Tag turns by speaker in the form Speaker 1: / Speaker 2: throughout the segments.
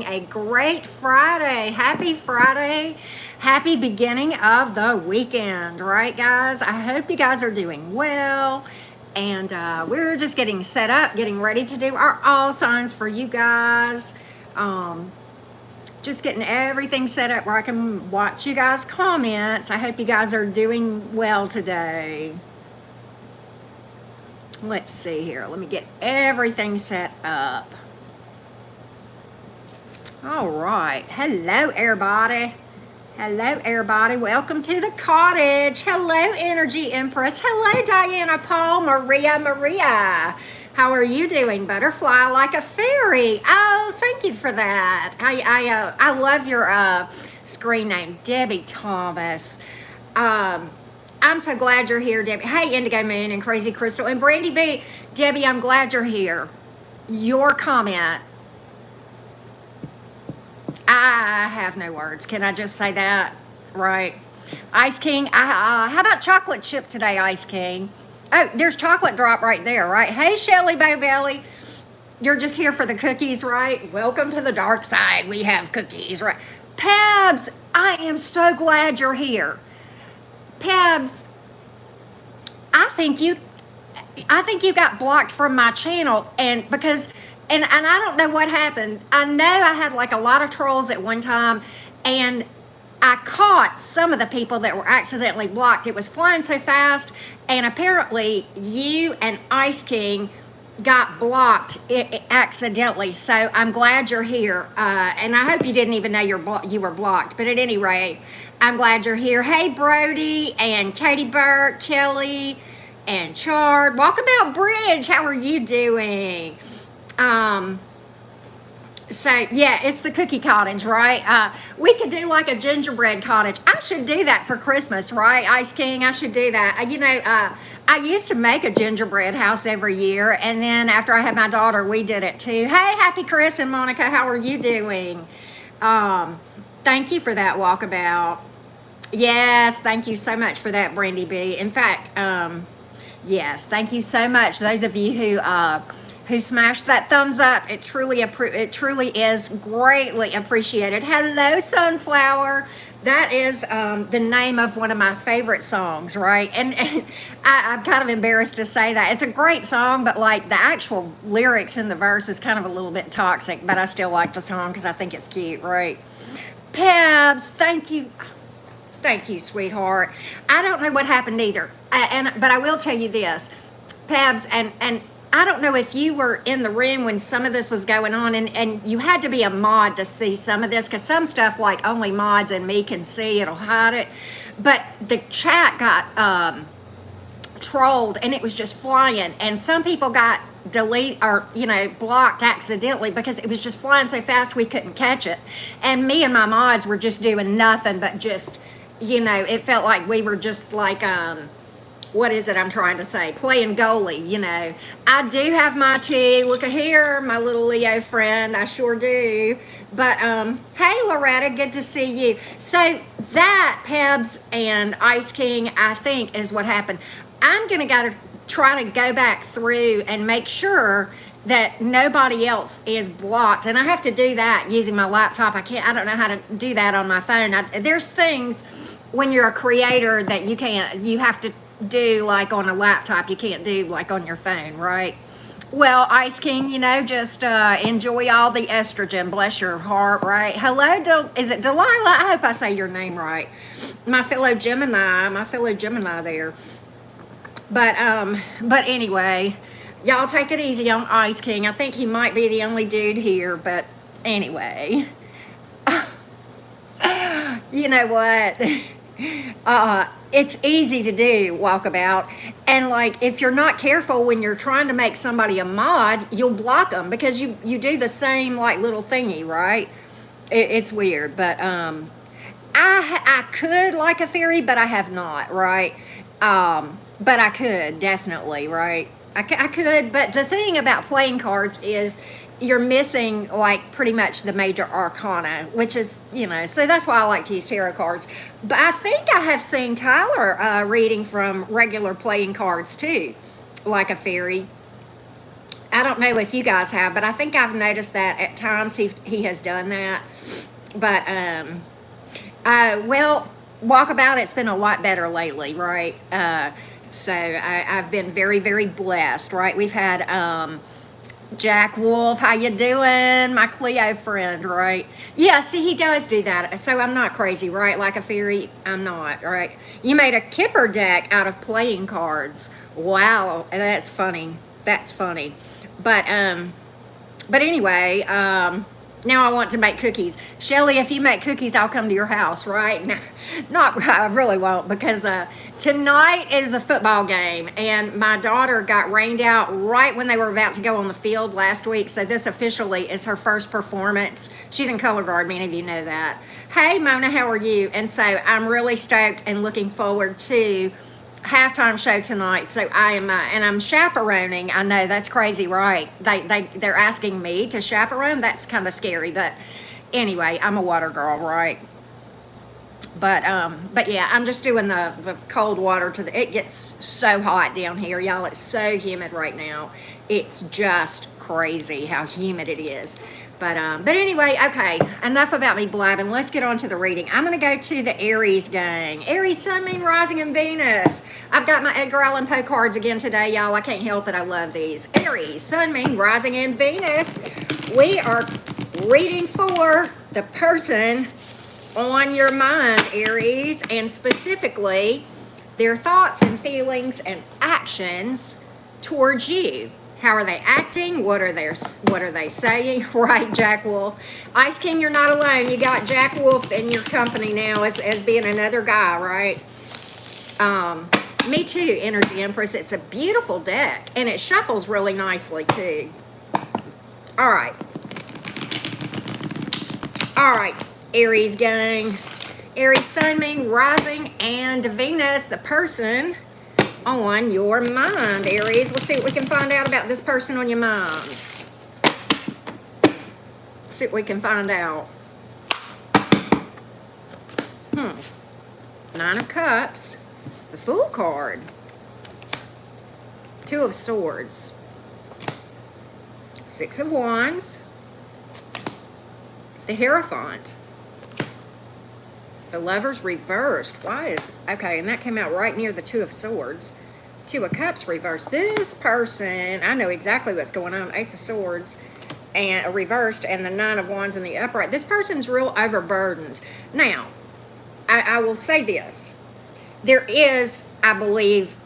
Speaker 1: having a great Friday. Happy Friday. Happy beginning of the weekend, right, guys? I hope you guys are doing well. And we're just getting set up, getting ready to do our all signs for you guys. Just getting everything set up where I can watch you guys' comments. I hope you guys are doing well today. Let's see here. Let me get everything set up. All right. Hello, everybody. Hello, everybody. Welcome to the cottage. Hello, Energy Empress. Hello, Diana, Paul, Maria. How are you doing? Butterfly like a fairy. Oh, thank you for that. I love your screen name, Debbie Thomas. I'm so glad you're here, Debbie. Hey, Indigo Moon and Crazy Crystal and Brandy B. Debbie, I'm glad you're here. Your comment. I have no words. Can I just say that? Right. Ice King. How about chocolate chip today, Ice King? Oh, there's chocolate drop right there, right? Hey, Shelly Bay Belly. You're just here for the cookies, right? Welcome to the dark side. We have cookies, right? Pabs, I am so glad you're here. Pabs, I think you got blocked from my channel, and because and I don't know what happened. I know I had like a lot of trolls at one time, and I caught some of the people that were accidentally blocked. It was flying so fast, and apparently you and Ice King got blocked accidentally. So I'm glad you're here, and I hope you didn't even know you were blocked. But at any rate, I'm glad you're here. Hey, Brody and Katie Burke, Kelly and Chard. Walkabout Bridge, how are you doing? So yeah, it's the cookie cottage, right? We could do like a gingerbread cottage. I should do that for Christmas, right, Ice King? I should do that. You know, I used to make a gingerbread house every year, and then after I had my daughter, we did it too. Hey, happy Chris and Monica, how are you doing? Thank you for that, Walkabout. Yes, thank you so much for that, Brandy B. In fact, yes, thank you so much. Those of you who smashed that thumbs up, it truly is greatly appreciated. Hello, Sunflower. That is the name of one of my favorite songs, right? And I'm kind of embarrassed to say that. It's a great song, but like the actual lyrics in the verse is kind of a little bit toxic, but I still like the song because I think it's cute, right? Pabs, thank you. Thank you, sweetheart. I don't know what happened either. But I will tell you this, Pabs, and I don't know if you were in the room when some of this was going on, and you had to be a mod to see some of this, because some stuff like only mods and me can see, it'll hide it. But the chat got trolled, and it was just flying, and some people got blocked accidentally because it was just flying so fast we couldn't catch it. And me and my mods were just doing nothing but just, it felt like we were just like what is it I'm trying to say? Playing goalie, I do have my tea. Look at here, my little Leo friend. I sure do. But, hey, Loretta, good to see you. So that, Pebs and Ice King, I think is what happened. I'm going to try to go back through and make sure that nobody else is blocked. And I have to do that using my laptop. I don't know how to do that on my phone. There's things when you're a creator that you have to do like on a laptop, you can't do like on your phone, right? Well, Ice King, just enjoy all the estrogen, bless your heart, right? Hello, is it Delilah? I hope I say your name right. My fellow Gemini there. But anyway, y'all take it easy on Ice King. I think he might be the only dude here, but anyway. You know what? It's easy to do, Walkabout, and like if you're not careful when you're trying to make somebody a mod, you'll block them because you do the same like little thingy, right? It's weird, but I could like a fairy, but I have not, right? But I could definitely, right? I could, but the thing about playing cards is you're missing like pretty much the major arcana, which is, so that's why I like to use tarot cards. But I think I have seen Tyler reading from regular playing cards too, like a fairy. I don't know if you guys have, but I think I've noticed that at times he has done that. But well, walkabout, it's been a lot better lately, right? So I've been very, very blessed, right? We've had Jack Wolf, how you doing? My Cleo friend, right? Yeah, see, he does do that. So I'm not crazy, right? Like a fairy, I'm not, right? You made a Kipper deck out of playing cards. Wow, that's funny. That's funny. But anyway, now I want to make cookies. Shelly, if you make cookies, I'll come to your house, right? No, not, I really won't, because tonight is a football game, and my daughter got rained out right when they were about to go on the field last week, so this officially is her first performance. She's in color guard, many of you know that. Hey, Mona, how are you? And so I'm really stoked and looking forward to halftime show tonight. So I am and I'm chaperoning. I know that's crazy, right? They're asking me to chaperone. That's kind of scary, but anyway, I'm a water girl, right? But yeah, I'm just doing the cold water to the, it gets so hot down here, y'all. It's so humid right now. It's just crazy how humid it is. But anyway, okay, enough about me blabbing. Let's get on to the reading. I'm going to go to the Aries gang. Aries, Sun, Moon, Rising, and Venus. I've got my Edgar Allan Poe cards again today, y'all. I can't help it. I love these. Aries, Sun, Moon, Rising, and Venus. We are reading for the person on your mind, Aries, and specifically their thoughts and feelings and actions towards you. How are they acting? What are they saying? Right, Jack Wolf. Ice King, you're not alone. You got Jack Wolf in your company now as being another guy, right? Me too, Energy Empress. It's a beautiful deck, and it shuffles really nicely too. All right. All right, Aries gang. Aries, Sun, Moon, Rising, and Venus, the person on your mind, Aries. Let's see what we can find out about this person on your mind. Let's see what we can find out. Nine of Cups, the Fool card, Two of Swords, Six of Wands, the Hierophant, the Lovers reversed. Why is, okay, and that came out right near the Two of Swords. Two of Cups reversed. This person, I know exactly what's going on. Ace of Swords and reversed, and the Nine of Wands in the upright. This person's real overburdened. Now, I will say this. There is, I believe,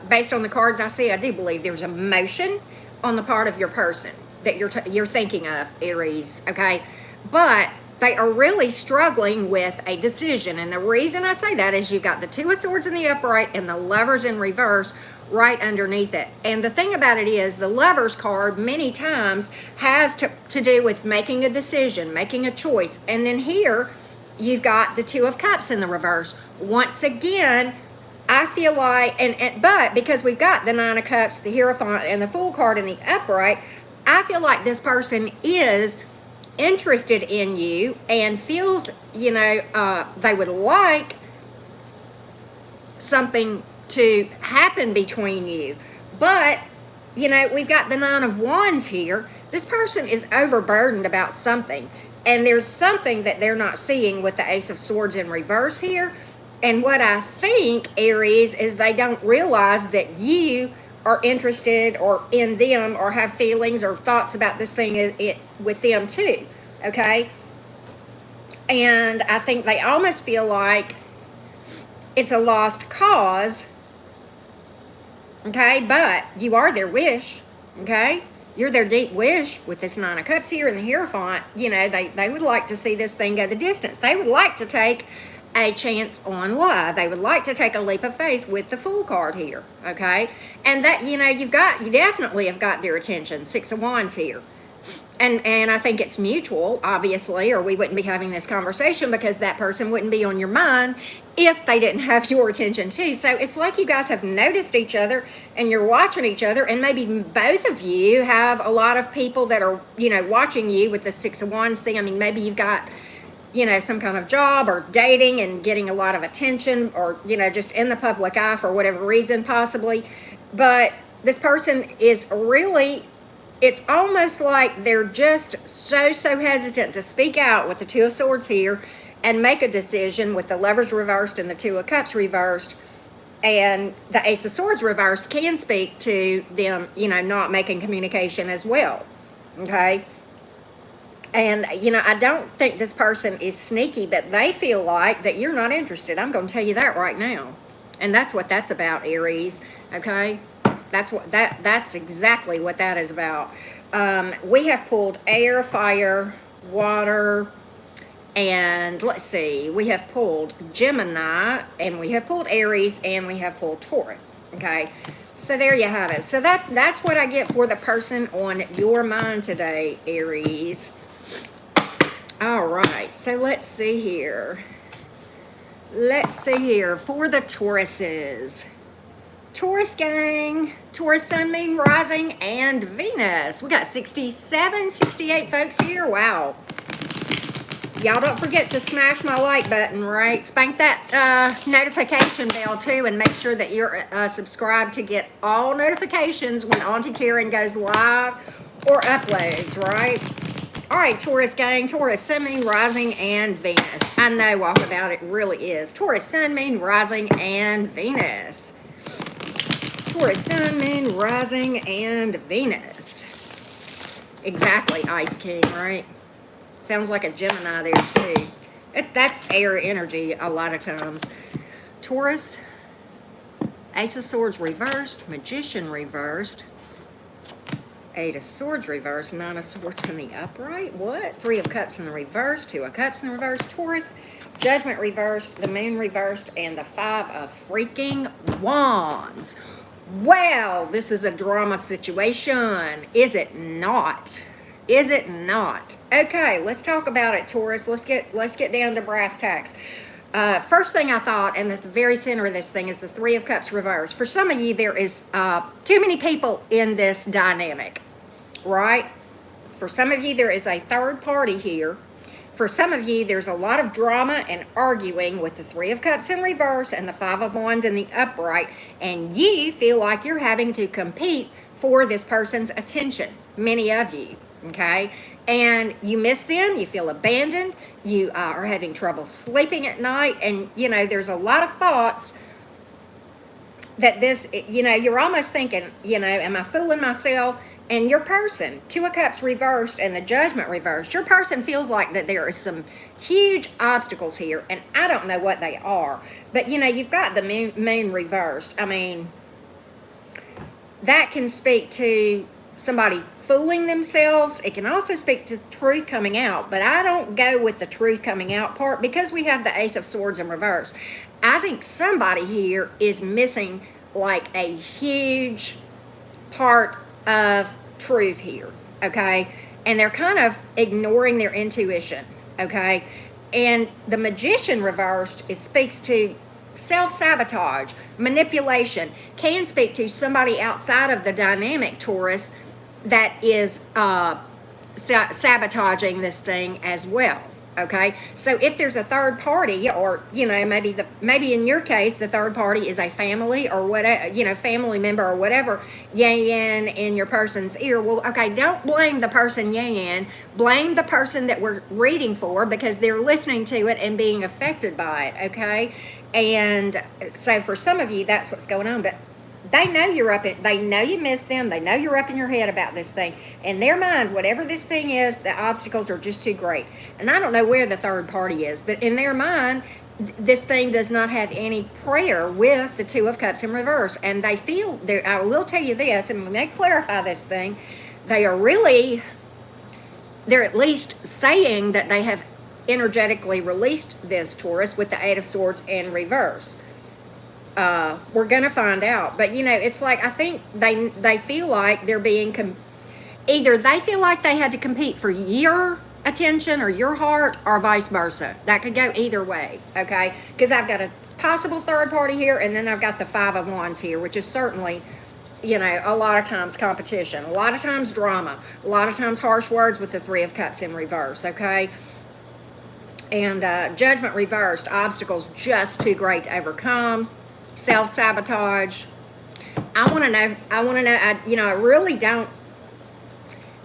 Speaker 1: based on the cards I see, I do believe there's emotion on the part of your person that you're thinking of, Aries, okay? But they are really struggling with a decision. And the reason I say that is you've got the Two of Swords in the upright and the Lovers in reverse right underneath it. And the thing about it is the Lovers card many times has to do with making a decision, making a choice. And then here you've got the Two of Cups in the reverse. Once again, I feel like, but because we've got the Nine of Cups, the Hierophant, and the Fool card in the upright, I feel like this person is interested in you and feels, you know, they would like something to happen between you. But, you know, we've got the Nine of Wands here. This person is overburdened about something. And there's something that they're not seeing with the Ace of Swords in reverse here. And what I think, Aries, is they don't realize that you are interested or in them or have feelings or thoughts about this thing with them too, okay? And I think they almost feel like it's a lost cause, okay? But you are their wish, okay? You're their deep wish with this Nine of Cups here and the Hierophant. You know, they would like to see this thing go the distance. They would like to take a chance on love. They would like to take a leap of faith with the Fool card here, okay? And that, you know, you definitely have got their attention. Six of Wands here. And I think it's mutual, obviously, or we wouldn't be having this conversation because that person wouldn't be on your mind if they didn't have your attention too. So it's like you guys have noticed each other and you're watching each other, and maybe both of you have a lot of people that are, you know, watching you with the Six of Wands thing. I mean, maybe you've got, you know, some kind of job or dating and getting a lot of attention, or, you know, just in the public eye for whatever reason possibly. But this person is really it's almost like they're just so hesitant to speak out with the Two of Swords here and make a decision with the Lovers reversed and the Two of Cups reversed. And the Ace of Swords reversed can speak to them, not making communication as well. Okay? And, I don't think this person is sneaky, but they feel like that you're not interested. I'm going to tell you that right now. And that's what that's about, Aries. Okay? That's exactly what that is about. We have pulled air, fire, water, and let's see, we have pulled Gemini, and we have pulled Aries, and we have pulled Taurus. Okay, so there you have it. So that's what I get for the person on your mind today, Aries. All right, so let's see here. Let's see here for the Tauruses. Taurus gang, Taurus sun, moon, rising, and Venus. We got 67, 68 folks here. Wow. Y'all don't forget to smash my like button, right? Spank that notification bell too, and make sure that you're subscribed to get all notifications when Auntie Karen goes live or uploads, right? All right, Taurus gang, Taurus sun, moon, rising, and Venus. I know walkabout it really is. Taurus sun, moon, rising, and Venus. Taurus sun, moon, rising, and Venus. Exactly, Ice King, right? Sounds like a Gemini there too. That's air energy a lot of times. Taurus, Ace of Swords reversed, Magician reversed, Eight of Swords reversed, Nine of Swords in the upright. What? Three of Cups in the reverse, Two of Cups in the reverse. Taurus, Judgment reversed, the Moon reversed, and the Five of freaking Wands. Well, this is a drama situation, is it not? Is it not? Okay, let's talk about it, Taurus. Let's get down to brass tacks. First thing I thought, and at the very center of this thing, is the Three of Cups reversed. For some of you, there is too many people in this dynamic, right? For some of you, there is a third party here. For some of you, there's a lot of drama and arguing with the Three of Cups in reverse and the Five of Wands in the upright, and you feel like you're having to compete for this person's attention, many of you, okay? And you miss them, you feel abandoned, you are having trouble sleeping at night, and, there's a lot of thoughts that this, you're almost thinking, am I fooling myself? And your person, Two of Cups reversed and the Judgment reversed, your person feels like that there is some huge obstacles here, and I don't know what they are. But, you've got the moon reversed. I mean, that can speak to somebody fooling themselves. It can also speak to truth coming out, but I don't go with the truth coming out part because we have the Ace of Swords in reverse. I think somebody here is missing like a huge part of truth here, okay? And they're kind of ignoring their intuition, okay? And the Magician reversed, it speaks to self-sabotage, manipulation, can speak to somebody outside of the dynamic, Taurus, that is sabotaging this thing as well. Okay, so if there's a third party, or maybe in your case the third party is a family or whatever, family member or whatever, yan in your person's ear. Well, okay, don't blame the person yan. Blame the person that we're reading for, because they're listening to it and being affected by it. Okay, and so for some of you that's what's going on, but they know you're they know you miss them. They know you're up in your head about this thing. In their mind, whatever this thing is, the obstacles are just too great. And I don't know where the third party is, but in their mind, this thing does not have any prayer with the Two of Cups in reverse. And they feel, I will tell you this, and we may clarify this thing, they're at least saying that they have energetically released this, Taurus, with the Eight of Swords in reverse. We're going to find out. But, it's like, I think they feel like they're being, either they feel like they had to compete for your attention or your heart, or vice versa. That could go either way, okay? Because I've got a possible third party here, and then I've got the Five of Wands here, which is certainly, a lot of times competition, a lot of times drama, a lot of times harsh words with the Three of Cups in reverse, okay? And Judgment reversed, obstacles just too great to overcome. Self-sabotage. I want to know, I really don't,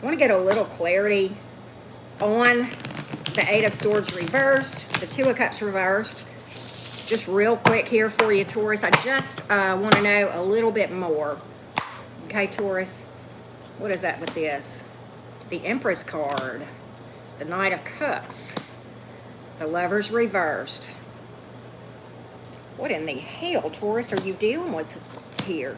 Speaker 1: want to get a little clarity on the Eight of Swords reversed, the Two of Cups reversed. Just real quick here for you, Taurus. I just want to know a little bit more. Okay, Taurus. What is that with this? The Empress card. The Knight of Cups. The Lovers reversed. What in the hell, Taurus, are you dealing with here?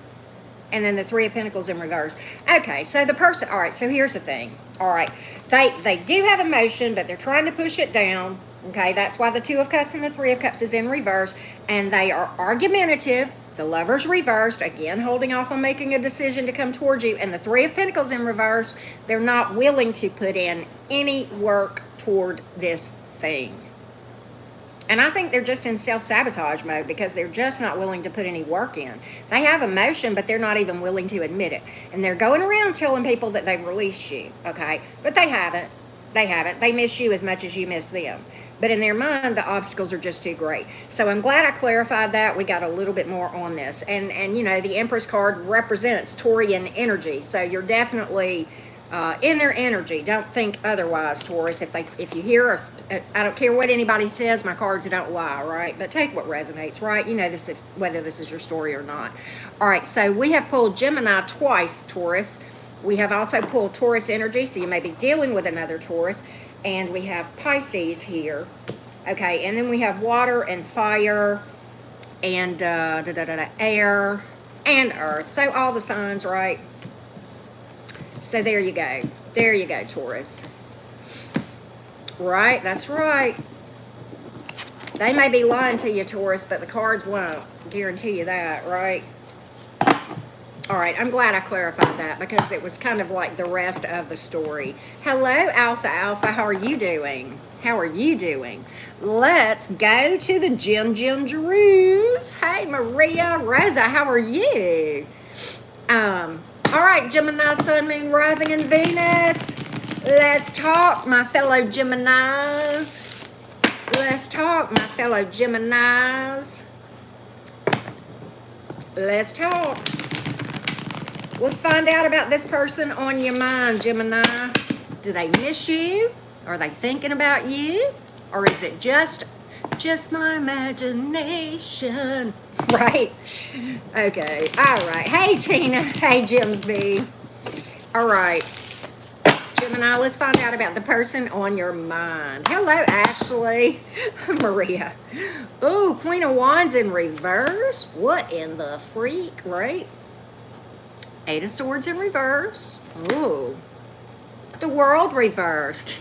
Speaker 1: And then the Three of Pentacles in reverse. Okay, so the person, all right, so here's the thing. All right, they do have emotion, but they're trying to push it down. Okay, that's why the Two of Cups and the Three of Cups is in reverse. And they are argumentative. The Lovers reversed, again, holding off on making a decision to come towards you. And the Three of Pentacles in reverse, they're not willing to put in any work toward this thing. And I think they're just in self-sabotage mode because they're just not willing to put any work in. They have emotion, but they're not even willing to admit it. And they're going around telling people that they've released you, okay? But they haven't. They haven't. They miss you as much as you miss them. But in their mind, the obstacles are just too great. So I'm glad I clarified that. We got a little bit more on this. And you know, the Empress card represents Taurian energy. So you're definitely in their energy. Don't think otherwise, Taurus. If you hear, I don't care what anybody says, my cards don't lie, right? But take what resonates, right? You know this, whether this is your story or not. All right, so we have pulled Gemini twice, Taurus. We have also pulled Taurus energy, so you may be dealing with another Taurus. And we have Pisces here. Okay, and then we have water and fire and air and earth. So all the signs, right? So there you go. There you go, Taurus. Right, that's right. They may be lying to you, Taurus, but the cards won't guarantee you that, right? All right, I'm glad I clarified that because it was kind of like the rest of the story. Hello, Alpha Alpha. How are you doing? How are you doing? Let's go to the Jews. Hey, Maria, Rosa, how are you? All right, Gemini, Sun, Moon, Rising, and Venus. Let's talk, my fellow Geminis. Let's talk, my fellow Geminis. Let's talk. Let's find out about this person on your mind, Gemini. Do they miss you? Are they thinking about you? Or is it just my imagination? Right? Okay. All right. Hey, Tina. Hey, Jimsby. All right. Gemini, let's find out about the person on your mind. Hello, Ashley. Maria. Oh, Queen of Wands in reverse. What in the freak, right? Eight of Swords in reverse. Ooh. The World reversed.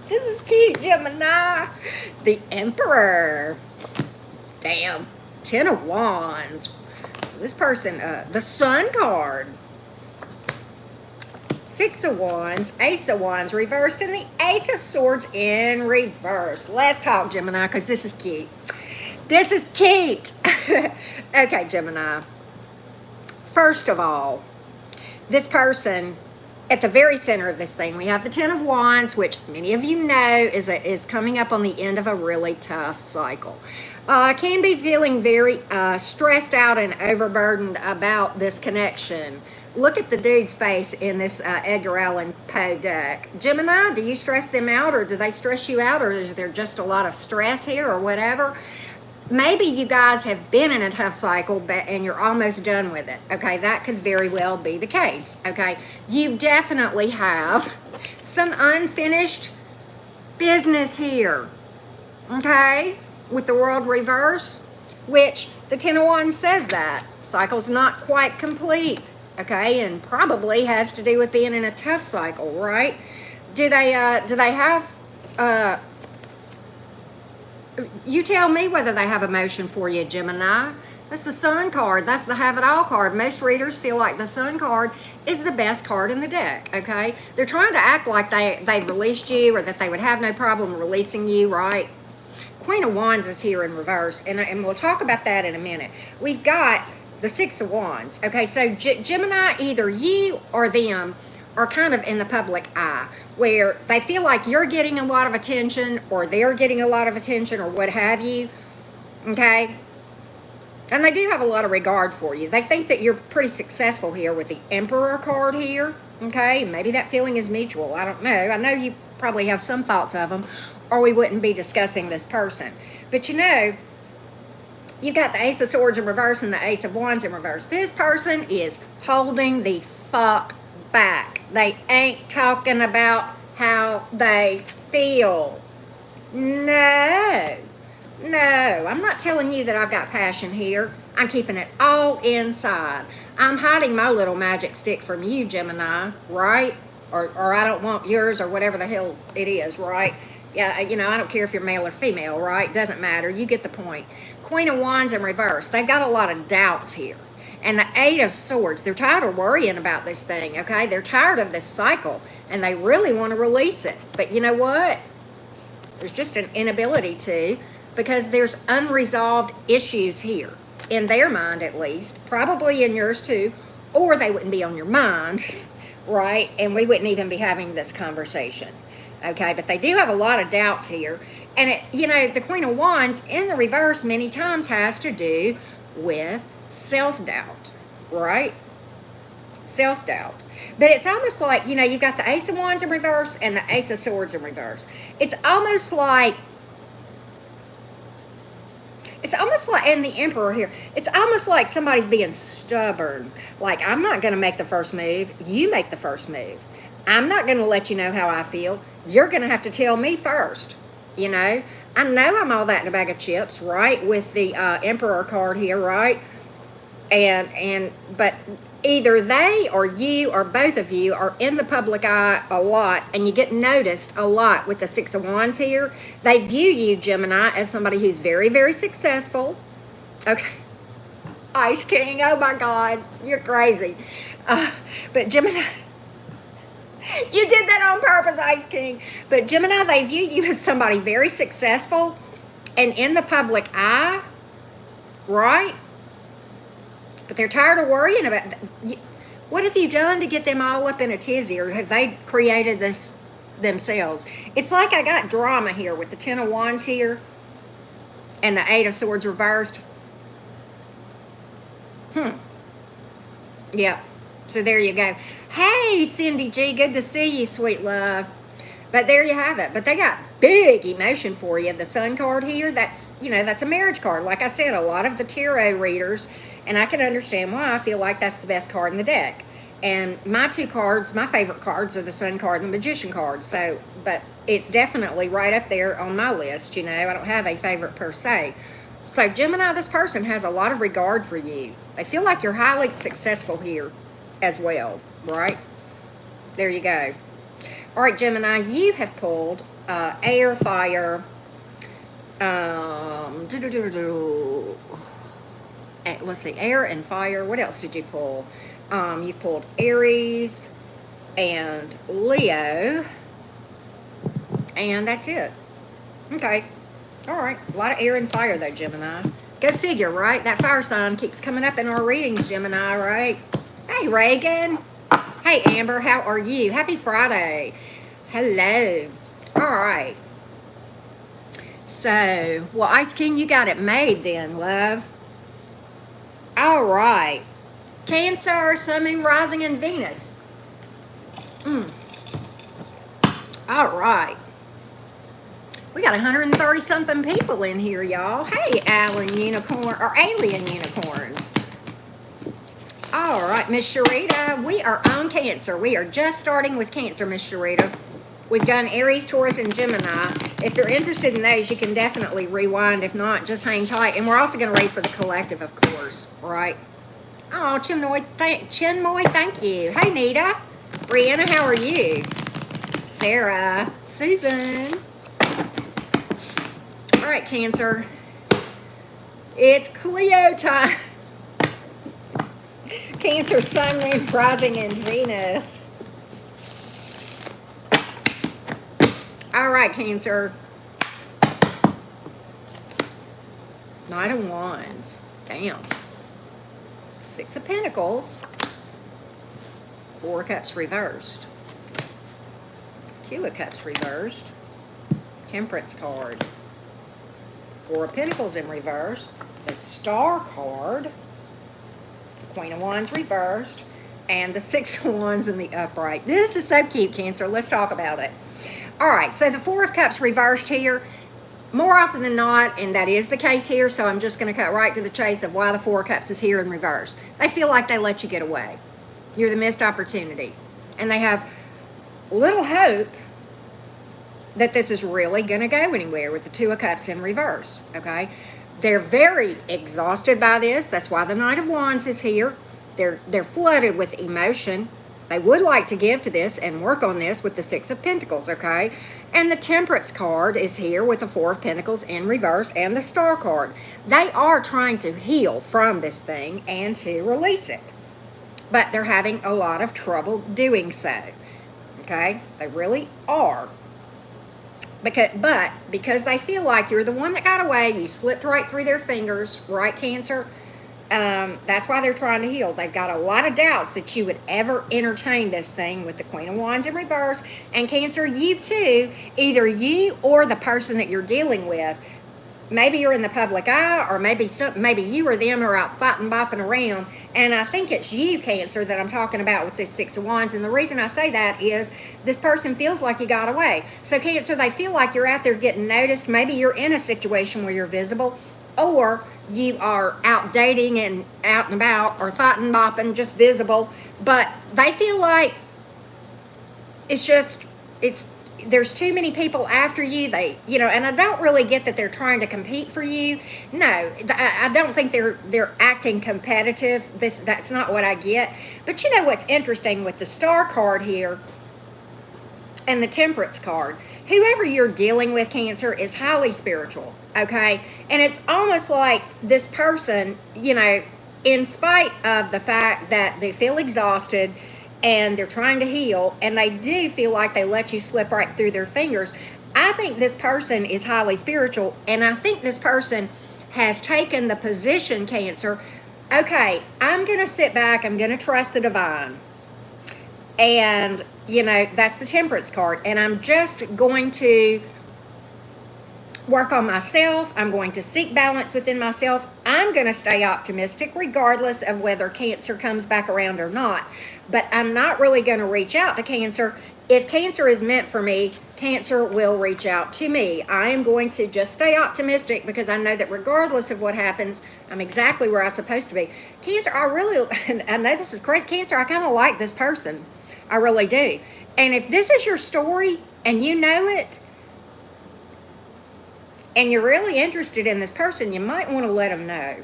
Speaker 1: This is cute, Gemini. The Emperor. Damn. Ten of Wands. This person, the Sun card. Six of Wands, Ace of Wands reversed, and the Ace of Swords in reverse. Let's talk, Gemini, because this is cute. This is cute. Okay, Gemini. First of all, this person, at the very center of this thing, we have the Ten of Wands, which many of you know is coming up on the end of a really tough cycle. Can be feeling very stressed out and overburdened about this connection. Look at the dude's face in this Edgar Allan Poe deck. Gemini, do you stress them out, or do they stress you out, or is there just a lot of stress here or whatever? Maybe you guys have been in a tough cycle and you're almost done with it. Okay, that could very well be the case. Okay, you definitely have some unfinished business here. Okay, with the World reverse, which the Ten of Wands says that cycle's not quite complete. Okay, and probably has to do with being in a tough cycle, right? Do they have you tell me whether they have emotion for you, Gemini. That's the Sun card. That's the Have It All card. Most readers feel like the Sun card is the best card in the deck, okay? They're trying to act like they've released you or that they would have no problem releasing you, right? Queen of Wands is here in reverse, and we'll talk about that in a minute. We've got the Six of Wands, okay? So Gemini, either you or them are kind of in the public eye, where they feel like you're getting a lot of attention or they're getting a lot of attention or what have you, okay? And they do have a lot of regard for you. They think that you're pretty successful here with the Emperor card here, Okay, maybe that feeling is mutual. I don't know. I know you probably have some thoughts of them, or we wouldn't be discussing this person. But you know, you've got the Ace of Swords in reverse and the Ace of Wands in reverse. This person is holding the fuck back. They ain't talking about how they feel. No, no, I'm not telling you that I've got passion here. I'm keeping it all inside. I'm hiding my little magic stick from you, Gemini, right? Or I don't want yours, or whatever the hell it is, right? Yeah, you know, I don't care if you're male or female, right? Doesn't matter. You get the point. Queen of Wands in reverse. They've got a lot of doubts here. And the Eight of Swords, they're tired of worrying about this thing, okay? They're tired of this cycle, and they really want to release it. But you know what? There's just an inability to, because there's unresolved issues here, in their mind at least, probably in yours too, or they wouldn't be on your mind, right? And we wouldn't even be having this conversation, okay? But they do have a lot of doubts here. And, it, you know, the Queen of Wands in the reverse many times has to do with self-doubt, right? Self-doubt. But it's almost like, you know, you've got the Ace of Wands in reverse and the Ace of Swords in reverse. It's almost like, and the Emperor here, it's almost like somebody's being stubborn. Like, I'm not going to make the first move. You make the first move. I'm not going to let you know how I feel. You're going to have to tell me first. You know, I know I'm all that in a bag of chips, right? With the Emperor card here, right? But either they or you or both of you are in the public eye a lot, and you get noticed a lot with the Six of Wands here. They view you, Gemini, as somebody who's very, very successful. Okay. Ice King, oh my God, you're crazy. But Gemini, you did that on purpose, Ice King. But Gemini, they view you as somebody very successful and in the public eye, right? But they're tired of worrying about what have you done to get them all up in a tizzy, or have they created this themselves? It's like I got drama here with the Ten of Wands here and the Eight of Swords reversed. Yeah. So there you go. Hey, Cindy G, good to see you, sweet love. But there you have it. But they got big emotion for you. The Sun card here, that's, you know, that's a marriage card. Like I said, a lot of the tarot readers, and I can understand why, I feel like that's the best card in the deck. And my two cards, my favorite cards, are the Sun card and the Magician card. So, but it's definitely right up there on my list, you know. I don't have a favorite per se. So Gemini, this person has a lot of regard for you. They feel like you're highly successful here as well, right? There you go. All right, Gemini, you have pulled air, fire, let's see, air and fire. What else did you pull? You've pulled Aries and Leo, and that's it. Okay. All right. A lot of air and fire, though, Gemini. Go figure, right? That fire sign keeps coming up in our readings, Gemini, right? Hey, Reagan. Hey, Amber. How are you? Happy Friday. Hello. All right. So, well, Ice King, you got it made then, love. All right. Cancer, Sun, Moon, Rising, and Venus. All right. We got 130-something people in here, y'all. Hey, Alien Unicorn. All right, Miss Sharita, we are on Cancer. We are just starting with Cancer, Miss Sharita. We've done Aries, Taurus, and Gemini. If you're interested in those, you can definitely rewind. If not, just hang tight. And we're also going to read for the collective, of course, right? Oh, Chinmoy, thank you. Hey, Nita. Brianna, how are you? Sarah. Susan. All right, Cancer. It's Cleo time. Cancer, Sun, Moon, Rising, and Venus. All right, Cancer. Knight of Wands. Damn. Six of Pentacles. Four of Cups reversed. Two of Cups reversed. Temperance card. Four of Pentacles in reverse. The Star card. The Queen of Wands reversed. and the Six of Wands in the upright. This is so cute, Cancer. Let's talk about it. All right, so the Four of Cups reversed here. More often than not, and that is the case here, so I'm just going to cut right to the chase of why the Four of Cups is here in reverse. They feel like they let you get away. You're the missed opportunity. And they have little hope that this is really going to go anywhere with the Two of Cups in reverse, okay? They're very exhausted by this. That's why the Knight of Wands is here. They're flooded with emotion. They would like to give to this and work on this with the Six of Pentacles, okay? And the Temperance card is here with the Four of Pentacles in reverse and the Star card. They are trying to heal from this thing and to release it. But they're having a lot of trouble doing so, okay? They really are. Because they feel like you're the one that got away, you slipped right through their fingers, right, Cancer? That's why they're trying to heal. They've got a lot of doubts that you would ever entertain this thing with the Queen of Wands in reverse. And Cancer, you too, either you or the person that you're dealing with, maybe you're in the public eye, or maybe you or them are out fighting, bopping around. And I think it's you, Cancer, that I'm talking about with this Six of Wands. And the reason I say that is this person feels like you got away. So Cancer, they feel like you're out there getting noticed. Maybe you're in a situation where you're visible, or you are out dating and out and about, or fighting, bopping, just visible. But they feel like there's too many people after you. And I don't really get that they're trying to compete for you. No, I don't think they're acting competitive. That's not what I get. But you know what's interesting with the Star card here and the Temperance card? Whoever you're dealing with, Cancer, is highly spiritual, okay? And it's almost like this person, in spite of the fact that they feel exhausted and they're trying to heal, and they do feel like they let you slip right through their fingers, I think this person is highly spiritual, and I think this person has taken the position, Cancer, okay, I'm going to sit back, I'm going to trust the divine. And, that's the Temperance card. And I'm just going to work on myself. I'm going to seek balance within myself. I'm going to stay optimistic regardless of whether Cancer comes back around or not. But I'm not really going to reach out to Cancer. If Cancer is meant for me, Cancer will reach out to me. I am going to just stay optimistic because I know that regardless of what happens, I'm exactly where I'm supposed to be. Cancer, I know this is crazy. Cancer, I kind of like this person. I really do. And if this is your story and you know it, and you're really interested in this person, you might want to let them know.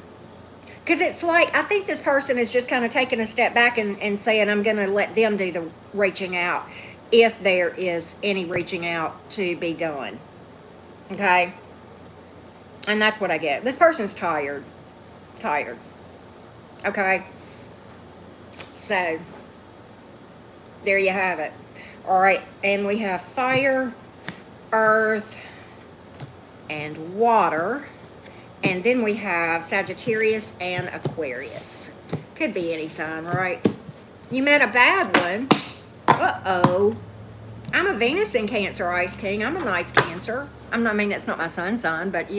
Speaker 1: Because it's like, I think this person is just kind of taking a step back and saying, I'm going to let them do the reaching out, if there is any reaching out to be done. Okay? And that's what I get. This person's tired. Okay? So, there you have it. All right, and we have fire, earth, and water. And then we have Sagittarius and Aquarius. Could be any sign, right? You met a bad one. Uh-oh. I'm a Venus in Cancer, Ice King. I'm a nice Cancer. It's not my sun sign, but,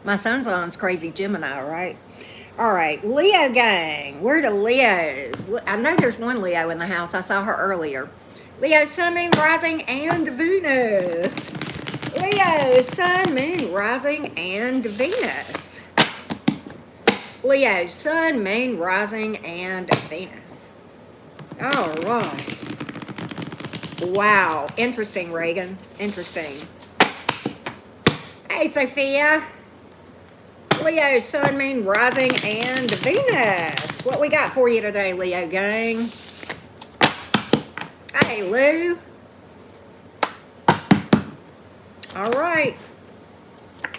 Speaker 1: my sun sign's crazy Gemini, right? All right, Leo gang. Where the Leos? I know there's one Leo in the house. I saw her earlier. Leo, Sun, Moon, Rising, and Venus. Leo, Sun, Moon, Rising, and Venus. Leo, Sun, Moon, Rising, and Venus. All right. Wow. Interesting, Reagan. Interesting. Hey, Sophia. Leo, Sun, Moon, Rising, and Venus. What we got for you today, Leo gang? Hey, Lou. All right.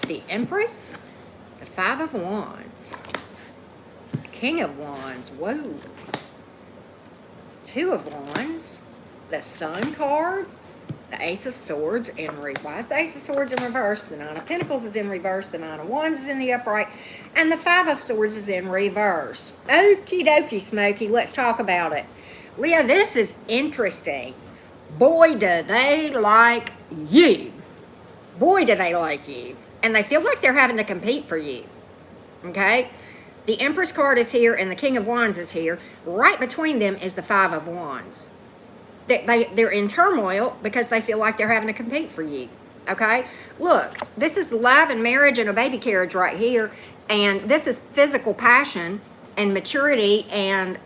Speaker 1: The Empress, the Five of Wands, King of Wands, whoa. Two of Wands, the Sun card, the Ace of Swords in reverse. Why is the Ace of Swords in reverse? The Nine of Pentacles is in reverse. The Nine of Wands is in the upright. And the Five of Swords is in reverse. Okie dokie, Smokey. Let's talk about it. Leo, this is interesting. Boy, do they like you. Boy, do they like you. And they feel like they're having to compete for you. Okay? The Empress card is here and the King of Wands is here. Right between them is the Five of Wands. They're in turmoil because they feel like they're having to compete for you. Okay? Look, this is love and marriage and a baby carriage right here. And this is physical passion and maturity. And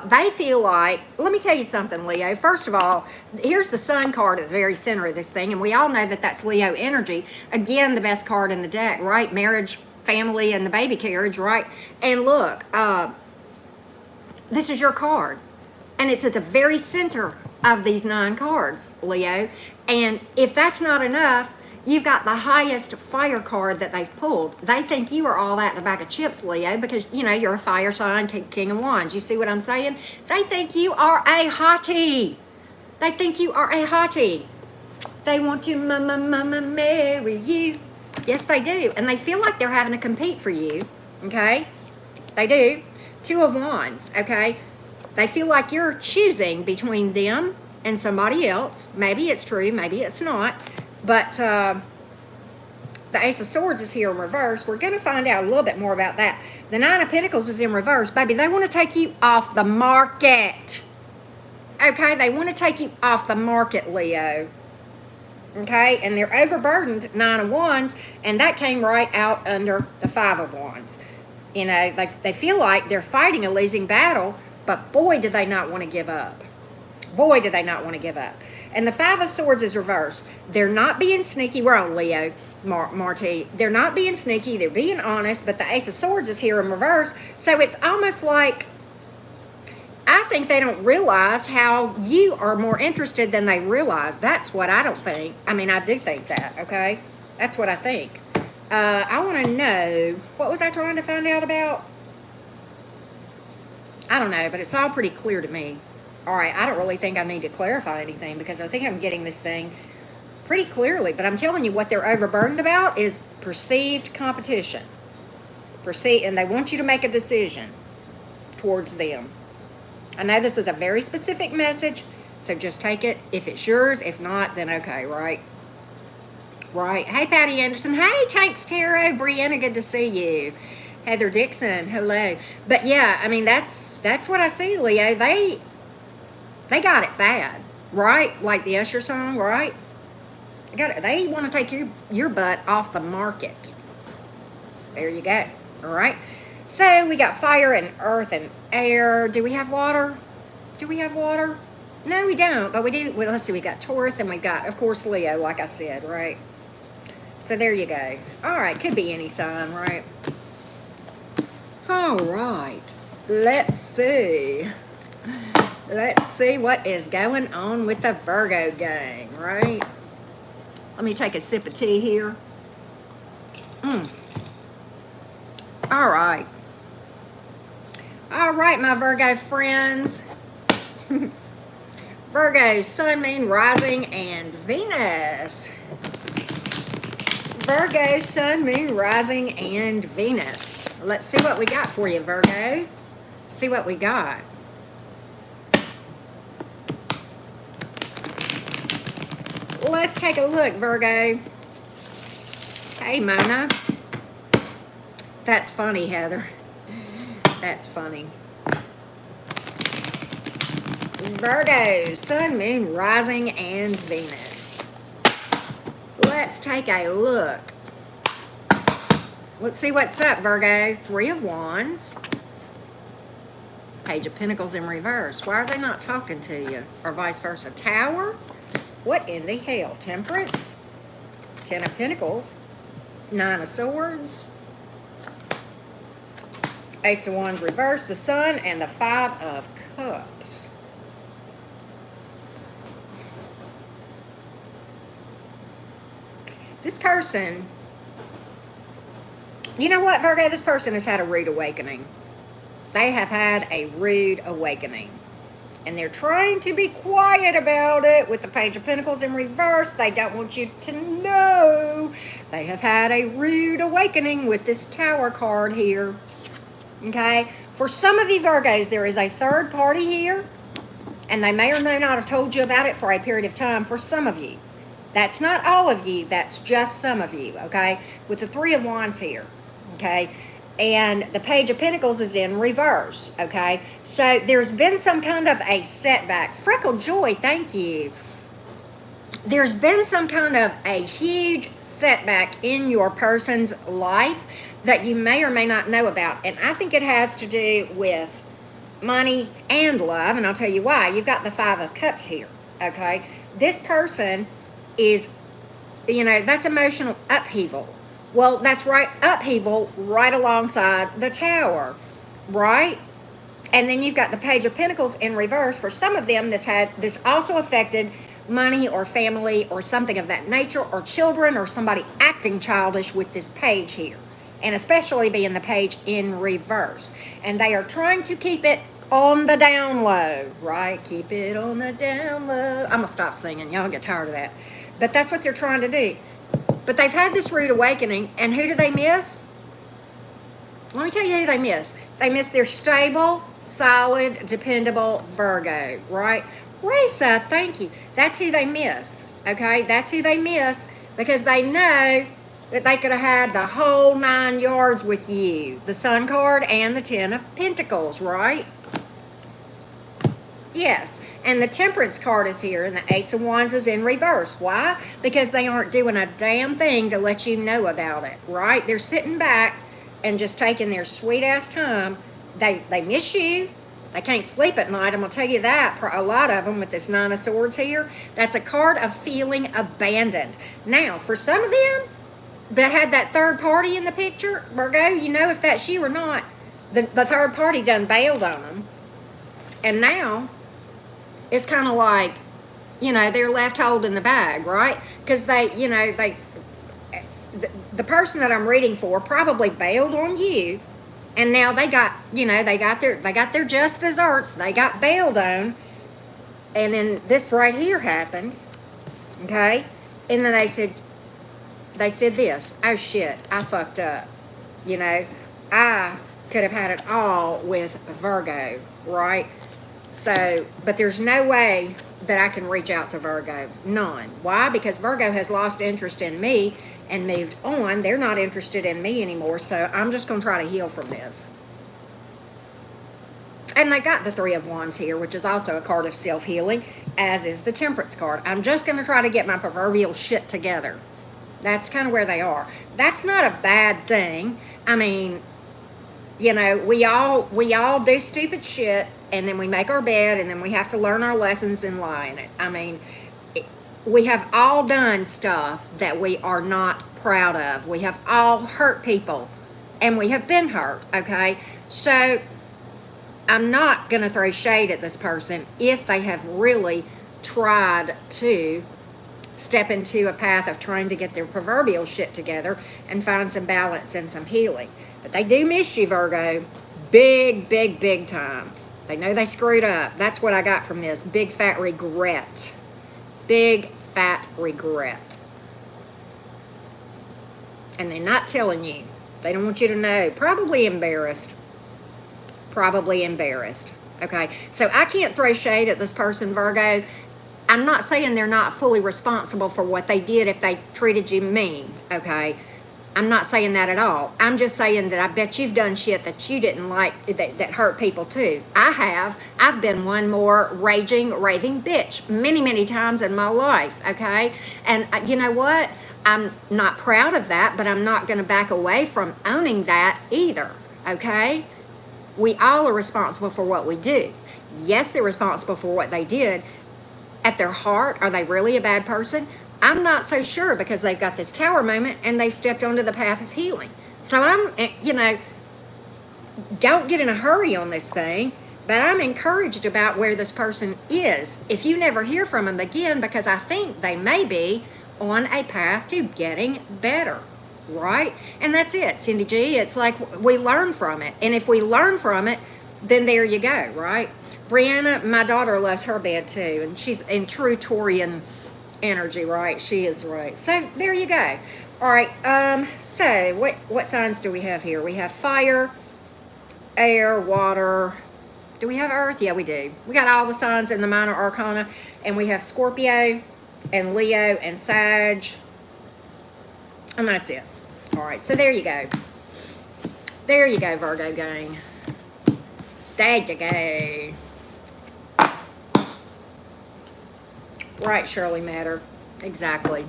Speaker 1: they feel like, let me tell you something, Leo. First of all, here's the Sun card at the very center of this thing. And we all know that that's Leo energy. Again, the best card in the deck, right? Marriage, family, and the baby carriage, right? And look, this is your card. And it's at the very center of these 9 cards, Leo. And if that's not enough, you've got the highest fire card that they've pulled. They think you are all that in a bag of chips, Leo, because, you know, you're a fire sign, King of Wands. You see what I'm saying? They think you are a hottie. They think you are a hottie. They want to marry you. Yes, they do. And they feel like they're having to compete for you, okay? They do. 2 of Wands, okay? They feel like you're choosing between them and somebody else. Maybe it's true, maybe it's not. But the Ace of Swords is here in reverse. We're going to find out a little bit more about that. The 9 of Pentacles is in reverse. Baby, they want to take you off the market. Okay, they want to take you off the market, Leo. Okay, and they're overburdened, 9 of Wands, and that came right out under the 5 of Wands. You know, they feel like they're fighting a losing battle, but boy, do they not want to give up. Boy, do they not want to give up. And the 5 of Swords is reversed. They're not being sneaky. We're on Leo, Marty. They're not being sneaky. They're being honest, but the Ace of Swords is here in reverse. So it's almost like, I think they don't realize how you are more interested than they realize. That's what I don't think. I mean, I do think that, okay? That's what I think. I want to know, what was I trying to find out about? I don't know, but it's all pretty clear to me. All right, I don't really think I need to clarify anything because I think I'm getting this thing pretty clearly. But I'm telling you, what they're overburdened about is perceived competition. And they want you to make a decision towards them. I know this is a very specific message, so just take it if it's yours. If not, then okay, right? Right. Hey, Patty Anderson. Hey, Tanks Tarot. Brianna, good to see you. Heather Dixon, hello. But yeah, I mean, that's what I see, Leo. They got it bad, right? Like the Usher song, right? They want to take your butt off the market. There you go. All right. So we got fire and earth and air. Do we have water? Do we have water? No, we don't. But we do. Well, let's see. We got Taurus and we got, of course, Leo, like I said, right? So there you go. All right. Could be any sign, right? All right. Let's see. Let's see what is going on with the Virgo gang, right? Let me take a sip of tea here. All right. All right, my Virgo friends. Virgo, Sun, Moon, Rising, and Venus. Virgo, Sun, Moon, Rising, and Venus. Let's see what we got for you, Virgo. See what we got. Let's take a look, Virgo. Hey, Mona. That's funny, Heather. That's funny. Virgo, Sun, Moon, Rising, and Venus. Let's take a look. Let's see what's up, Virgo. 3 of Wands. Page of Pentacles in reverse. Why are they not talking to you? Or vice versa. Tower. What in the hell? Temperance. 10 of Pentacles. 9 of Swords. Ace of Wands reversed. The Sun and the 5 of Cups. This person, you know what, Virgo? This person has had a rude awakening. They have had a rude awakening. And they're trying to be quiet about it with the Page of Pentacles in reverse. They don't want you to know. They have had a rude awakening with this Tower card here. Okay? For some of you Virgos, there is a third party here. And they may or may not have told you about it for a period of time. For some of you. That's not all of you. That's just some of you. Okay? With the 3 of Wands here. Okay? and the Page of Pentacles is in reverse, okay? So there's been some kind of a setback. Freckled Joy, thank you. There's been some kind of a huge setback in your person's life that you may or may not know about. And I think it has to do with money and love. And I'll tell you why. You've got the Five of Cups here, okay? This person is, you know, that's emotional upheaval. Well, that's right, upheaval right alongside the Tower, right? And then you've got the Page of Pentacles in reverse. For some of them, this also affected money or family or something of that nature, or children, or somebody acting childish with this page here, and especially being the page in reverse. And they are trying to keep it on the down low, right? Keep it on the down low. I'm gonna stop singing. Y'all get tired of that. But that's what they're trying to do. But they've had this rude awakening, and who do they miss? Let me tell you who they miss. They miss their stable, solid, dependable Virgo, right? Risa, thank you. That's who they miss, okay? That's who they miss, because they know that they could have had the whole 9 yards with you. The Sun card and the Ten of Pentacles, right? Yes, and the Temperance card is here, and the Ace of Wands is in reverse. Why? Because they aren't doing a damn thing to let you know about it, right? They're sitting back and just taking their sweet-ass time. They miss you. They can't sleep at night, I'm going to tell you that. A lot of them with this Nine of Swords here. That's a card of feeling abandoned. Now, for some of them that had that third party in the picture, Virgo, you know if that's you or not, the third party done bailed on them. And now it's kind of like, you know, they're left holding the bag, right? Because they, you know, the person that I'm reading for probably bailed on you, and now they got, you know, they got their just desserts. They got bailed on, and then this right here happened, okay? And then they said this, oh shit, I fucked up, you know, I could have had it all with Virgo, right? So, but there's no way that I can reach out to Virgo. None. Why? Because Virgo has lost interest in me and moved on. They're not interested in me anymore. So I'm just going to try to heal from this. And they got the Three of Wands here, which is also a card of self-healing, as is the Temperance card. I'm just going to try to get my proverbial shit together. That's kind of where they are. That's not a bad thing. I mean, you know, we all do stupid shit, and then we make our bed, and then we have to learn our lessons and lie in it. I mean, we have all done stuff that we are not proud of. We have all hurt people, and we have been hurt, okay? So I'm not going to throw shade at this person if they have really tried to step into a path of trying to get their proverbial shit together and find some balance and some healing. But they do miss you, Virgo. Big, big, big time. They know they screwed up. That's what I got from this. Big fat regret. Big fat regret. And they're not telling you. They don't want you to know. Probably embarrassed. Probably embarrassed. Okay? So I can't throw shade at this person, Virgo. I'm not saying they're not fully responsible for what they did if they treated you mean. Okay? I'm not saying that at all. I'm just saying that I bet you've done shit that you didn't like, that hurt people too. I have. I've been one more raging, raving bitch many, many times in my life, okay? And you know what? I'm not proud of that, but I'm not going to back away from owning that either, okay? We all are responsible for what we do. Yes, they're responsible for what they did. At their heart, are they really a bad person? I'm not so sure, because they've got this Tower moment and they've stepped onto the path of healing. So I'm, you know, don't get in a hurry on this thing, but I'm encouraged about where this person is. If you never hear from them again, because I think they may be on a path to getting better, right? And that's it, Cindy G. It's like we learn from it. And if we learn from it, then there you go, right? Brianna, my daughter loves her bed too, and she's in true Taurian energy, right? She is right. So there you go. All right. So what signs do we have here? We have fire, air, water. Do we have earth? Yeah, we do. We got all the signs in the minor arcana, and we have Scorpio and Leo and Sag, and that's it. All right. So there you go. There you go, Virgo gang. There you go. Right, Shirley Matter. Exactly.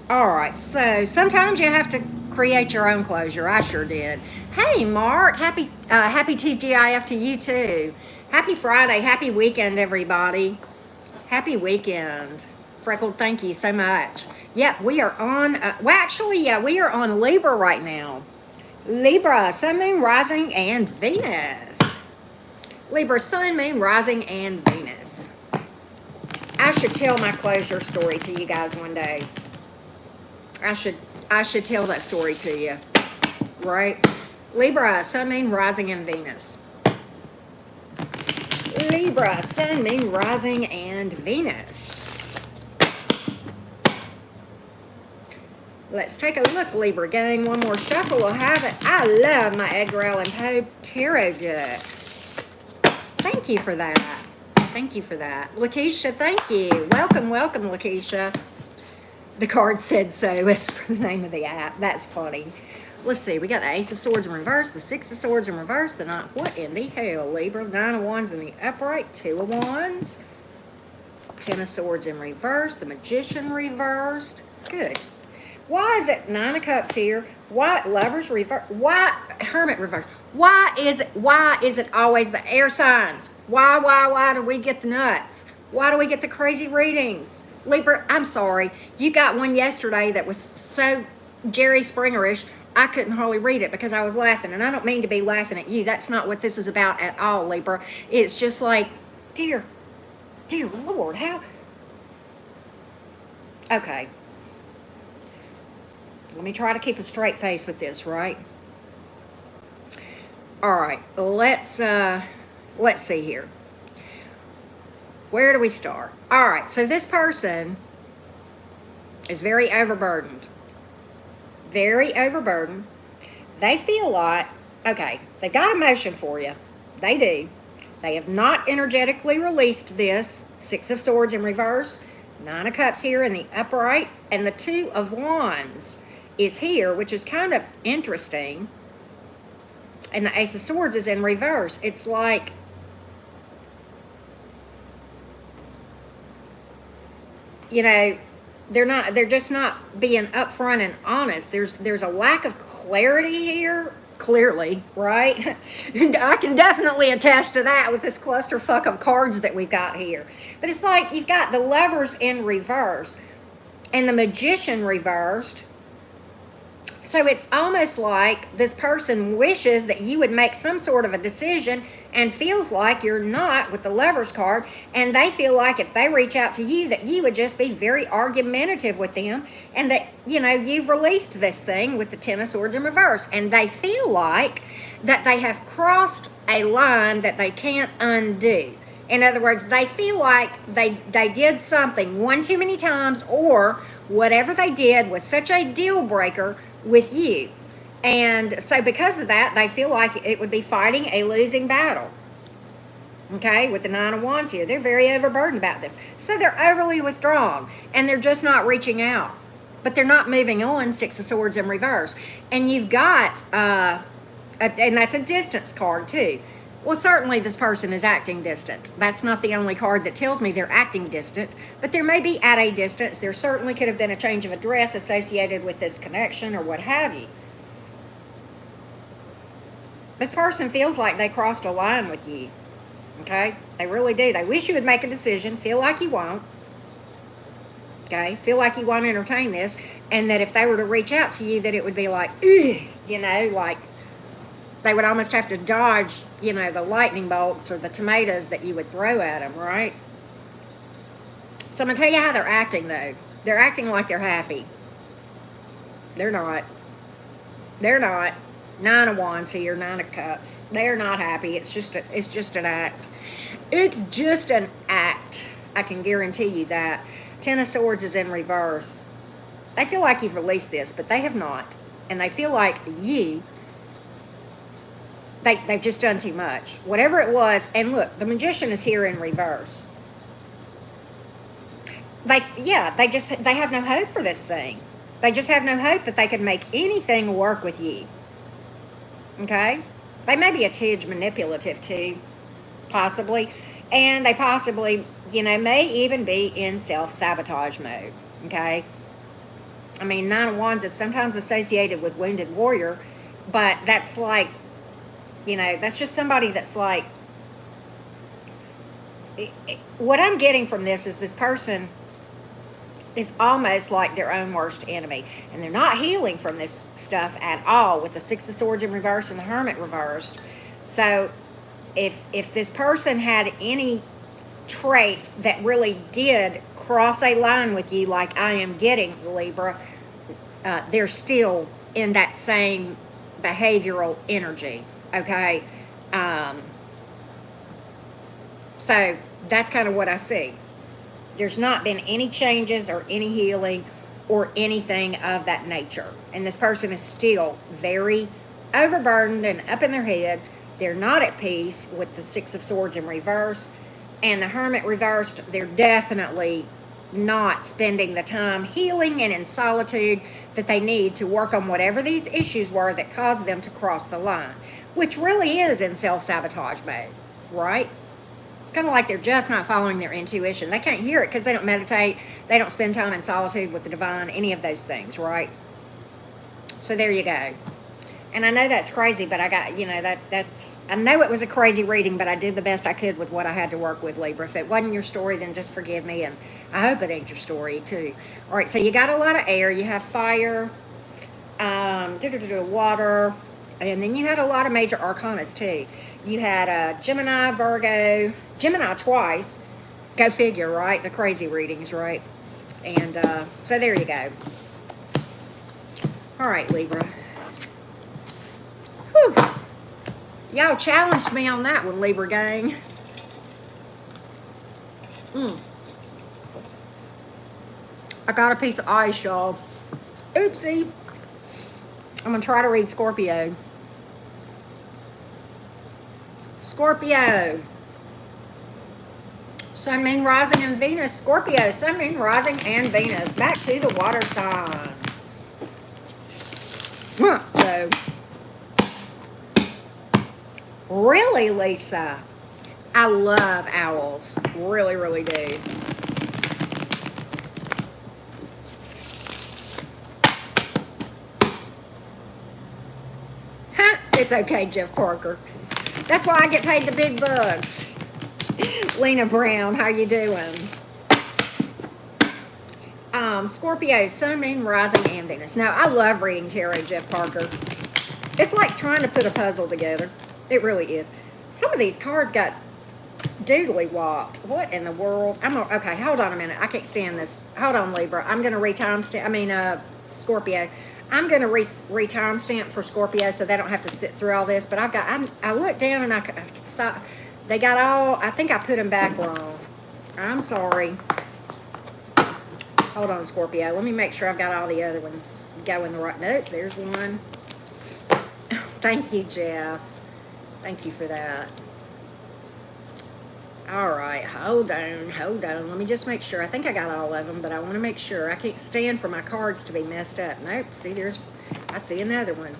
Speaker 1: All right, so sometimes you have to create your own closure. I sure did. Hey, Mark, happy TGIF to you too. Happy Friday, happy weekend, everybody. Happy weekend. Freckled, thank you so much. Yeah, we are on, we are on Libra right now. Libra, Sun, Moon, Rising, and Venus. Libra, Sun, Moon, Rising, and Venus. I should tell my closure story to you guys one day. I should tell that story to you, right? Libra, Sun, Moon, Rising, and Venus. Libra, Sun, Moon, Rising, and Venus. Let's take a look, Libra gang. One more shuffle will have it. I love my Edgar Allan Poe tarot deck. Thank you for that. Thank you for that. Lakeisha, thank you. Welcome, welcome, Lakeisha. The card said so as for the name of the app. That's funny. Let's see. We got the Ace of Swords in reverse, the Six of Swords in reverse, the Nine. What in the hell, Libra? Nine of Wands in the upright, Two of Wands, Ten of Swords in reverse, the Magician reversed. Good. Why is it Nine of Cups here? Why Lovers reverse? Why Hermit reverse? Why is it always the air signs? Why do we get the nuts? Why do we get the crazy readings? Libra, I'm sorry. You got one yesterday that was so Jerry Springerish, I couldn't hardly read it because I was laughing. And I don't mean to be laughing at you. That's not what this is about at all, Libra. It's just like, dear Lord, how? Okay. Let me try to keep a straight face with this, right? All right, let's see here. Where do we start? All right, so this person is very overburdened. Very overburdened. They feel like, okay, they got emotion for you. They do. They have not energetically released this. Six of Swords in reverse, Nine of Cups here in the upright, and the Two of Wands is here, which is kind of interesting. And the Ace of Swords is in reverse. It's like, you know, they're just not being upfront and honest. There's a lack of clarity here, clearly, right? I can definitely attest to that with this clusterfuck of cards that we've got here. But it's like you've got the Lovers in reverse and the Magician reversed. So it's almost like this person wishes that you would make some sort of a decision and feels like you're not with the Lovers card, and they feel like if they reach out to you that you would just be very argumentative with them, and that, you know, you've released this thing with the Ten of Swords in reverse, and they feel like that they have crossed a line that they can't undo. In other words, they feel like they did something one too many times, or whatever they did was such a deal breaker with you. And so because of that, they feel like it would be fighting a losing battle. Okay, with the Nine of Wands here, they're very overburdened about this. So they're overly withdrawn, and they're just not reaching out. But they're not moving on, Six of Swords in reverse. And you've got, and that's a distance card too. Well, certainly this person is acting distant. That's not the only card that tells me they're acting distant, but there may be at a distance. There certainly could have been a change of address associated with this connection or what have you. This person feels like they crossed a line with you, okay? They really do. They wish you would make a decision, feel like you won't, okay? Feel like you won't entertain this, and that if they were to reach out to you, that it would be like, ugh, you know, like, they would almost have to dodge, you know, the lightning bolts or the tomatoes that you would throw at them, right? So I'm going to tell you how they're acting, though. They're acting like they're happy. They're not. They're not. Nine of Wands here, Nine of Cups. They're not happy. It's just an act. It's just an act. I can guarantee you that. Ten of Swords is in reverse. They feel like you've released this, but they have not. And they feel like they've just done too much. Whatever it was, and look, the Magician is here in reverse. They have no hope for this thing. They just have no hope that they can make anything work with you. Okay? They may be a tidge manipulative too, possibly. And they possibly, may even be in self-sabotage mode. Okay? I mean, Nine of Wands is sometimes associated with wounded warrior, but that's like, that's just somebody that's like, what I'm getting from this person is almost like their own worst enemy. And they're not healing from this stuff at all with the Six of Swords in reverse and the Hermit reversed. So if this person had any traits that really did cross a line with you like I am getting, Libra, they're still in that same behavioral energy, okay? So that's kind of what I see. There's not been any changes or any healing or anything of that nature. And this person is still very overburdened and up in their head. They're not at peace with the Six of Swords in reverse. And the Hermit reversed, they're definitely not spending the time healing and in solitude that they need to work on whatever these issues were that caused them to cross the line, which really is in self-sabotage mode, right? It's kind of like they're just not following their intuition. They can't hear it because they don't meditate. They don't spend time in solitude with the divine, any of those things, right? So there you go. And I know that's crazy, but I got, I know it was a crazy reading, but I did the best I could with what I had to work with, Libra. If it wasn't your story, then just forgive me, and I hope it ain't your story, too. All right, so you got a lot of air. You have fire, water, and then you had a lot of major arcanas, too. You had Gemini, Virgo, Gemini twice. Go figure, right? The crazy readings, right? And so there you go. All right, Libra. Whew. Y'all challenged me on that one, Libra gang. I got a piece of ice, y'all. Oopsie. I'm going to try to read Scorpio. Scorpio. Sun, Moon, Rising, and Venus. Scorpio. Sun, Moon, Rising, and Venus. Back to the water signs. So, really, Lisa? I love owls. Really, really do. It's okay, Jeff Parker. That's why I get paid the big bucks. Lena Brown, how you doing? Scorpio, Sun, Moon, Rising, and Venus. Now, I love reading tarot, Jeff Parker. It's like trying to put a puzzle together. It really is. Some of these cards got doodly wopped. What in the world? Okay, hold on a minute. I can't stand this. Hold on, Libra. I'm going to Scorpio. I'm going to re-timestamp for Scorpio so they don't have to sit through all this. But I looked down and I could stop. They got I think I put them back wrong. I'm sorry. Hold on, Scorpio. Let me make sure I've got all the other ones going the right. Nope, there's one. Thank you, Jeff. Thank you for that. All right, hold on. Let me just make sure. I think I got all of them, but I want to make sure. I can't stand for my cards to be messed up. Nope, see, I see another one.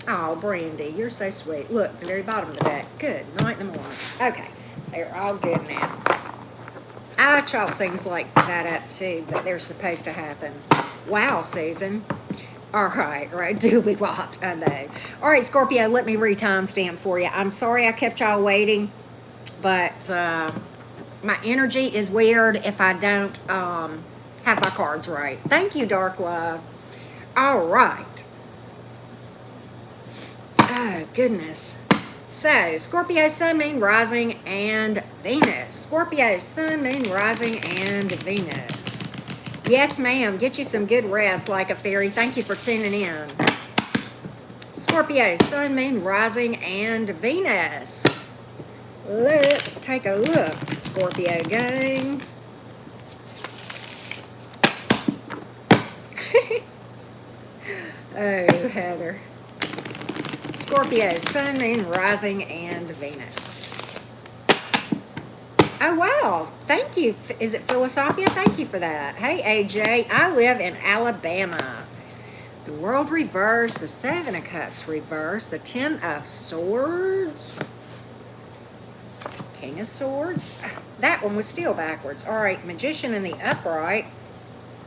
Speaker 1: Oh, Brandy, you're so sweet. Look, the very bottom of the deck. Good night in the morning. Okay, they're all good now. I chalk things like that up, too, but they're supposed to happen. Wow, Susan. All right, duly wopped, I know. All right, Scorpio, let me re-timestamp for you. I'm sorry I kept y'all waiting, but my energy is weird if I don't have my cards right. Thank you, Dark Love. All right. Oh, goodness. So, Scorpio, Sun, Moon, Rising, and Venus. Scorpio, Sun, Moon, Rising, and Venus. Yes, ma'am. Get you some good rest like a fairy. Thank you for tuning in. Scorpio, Sun, Moon, Rising, and Venus. Let's take a look, Scorpio gang. Oh, Heather. Scorpio, Sun, Moon, Rising, and Venus. Oh, wow. Thank you. Is it Philosophia? Thank you for that. Hey, AJ. I live in Alabama. The World reversed, the Seven of Cups reversed, the Ten of Swords, King of Swords. That one was still backwards. All right, Magician in the upright,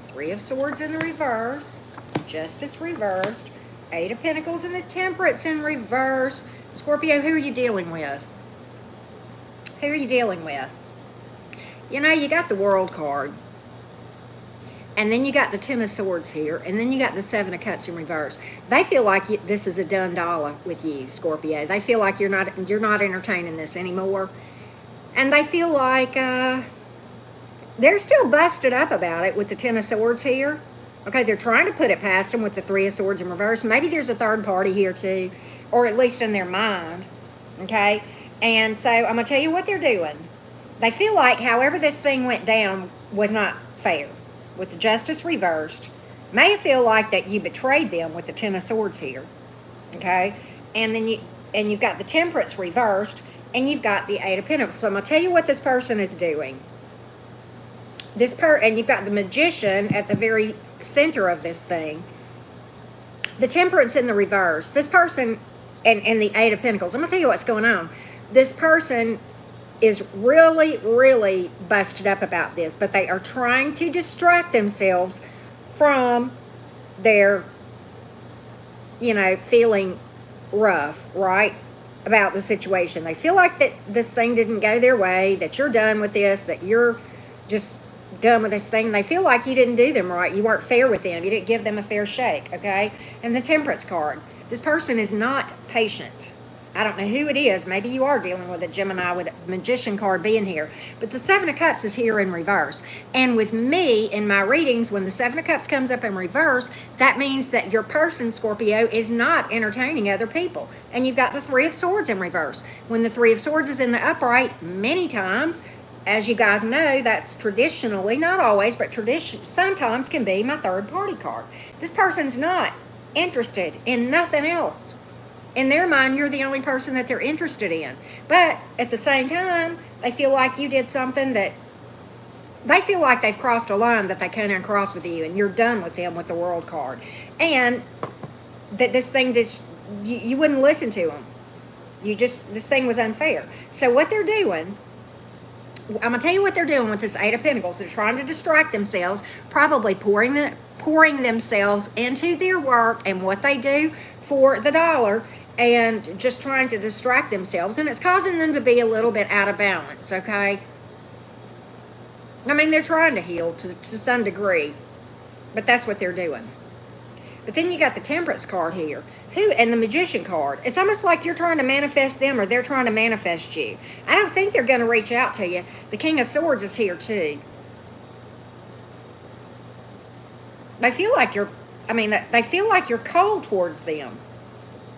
Speaker 1: Three of Swords in the reverse, Justice reversed, Eight of Pentacles in the Temperance in reverse. Scorpio, who are you dealing with? Who are you dealing with? You know, you got the World card. And then you got the Ten of Swords here. And then you got the Seven of Cups in reverse. They feel like this is a done dollar with you, Scorpio. They feel like you're not entertaining this anymore. And they feel like they're still busted up about it with the Ten of Swords here. Okay, they're trying to put it past them with the Three of Swords in reverse. Maybe there's a third party here too. Or at least in their mind. Okay? And so I'm going to tell you what they're doing. They feel like however this thing went down was not fair. With the Justice reversed, may feel like that you betrayed them with the Ten of Swords here, okay? And then you've got the Temperance reversed, and you've got the Eight of Pentacles. So I'm gonna tell you what this person is doing. And you've got the Magician at the very center of this thing. The Temperance in the reverse. This person and the Eight of Pentacles. I'm gonna tell you what's going on. This person is really, really busted up about this, but they are trying to distract themselves from their, feeling rough, right, about the situation. They feel like that this thing didn't go their way, that you're done with this, that you're just done with this thing. They feel like you didn't do them right. You weren't fair with them. You didn't give them a fair shake, okay? And the Temperance card. This person is not patient. I don't know who it is. Maybe you are dealing with a Gemini with a Magician card being here. But the Seven of Cups is here in reverse. And with me, in my readings, when the Seven of Cups comes up in reverse, that means that your person, Scorpio, is not entertaining other people. And you've got the Three of Swords in reverse. When the Three of Swords is in the upright, many times, as you guys know, that's traditionally, not always, but sometimes can be my third party card. This person's not interested in nothing else. In their mind, you're the only person that they're interested in. But at the same time, they feel like you did something that they feel like they've crossed a line that they can't uncross with you, and you're done with them with the World card. And that this thing, you wouldn't listen to them. This thing was unfair. So what they're doing, I'm going to tell you what they're doing with this Eight of Pentacles. They're trying to distract themselves, probably pouring themselves into their work and what they do for the dollar, and just trying to distract themselves, and it's causing them to be a little bit out of balance, okay? I mean, they're trying to heal to some degree, but that's what they're doing. But then you got the Temperance card here, and the Magician card. It's almost like you're trying to manifest them, or they're trying to manifest you. I don't think they're going to reach out to you. The King of Swords is here too. They feel like they feel like you're cold towards them.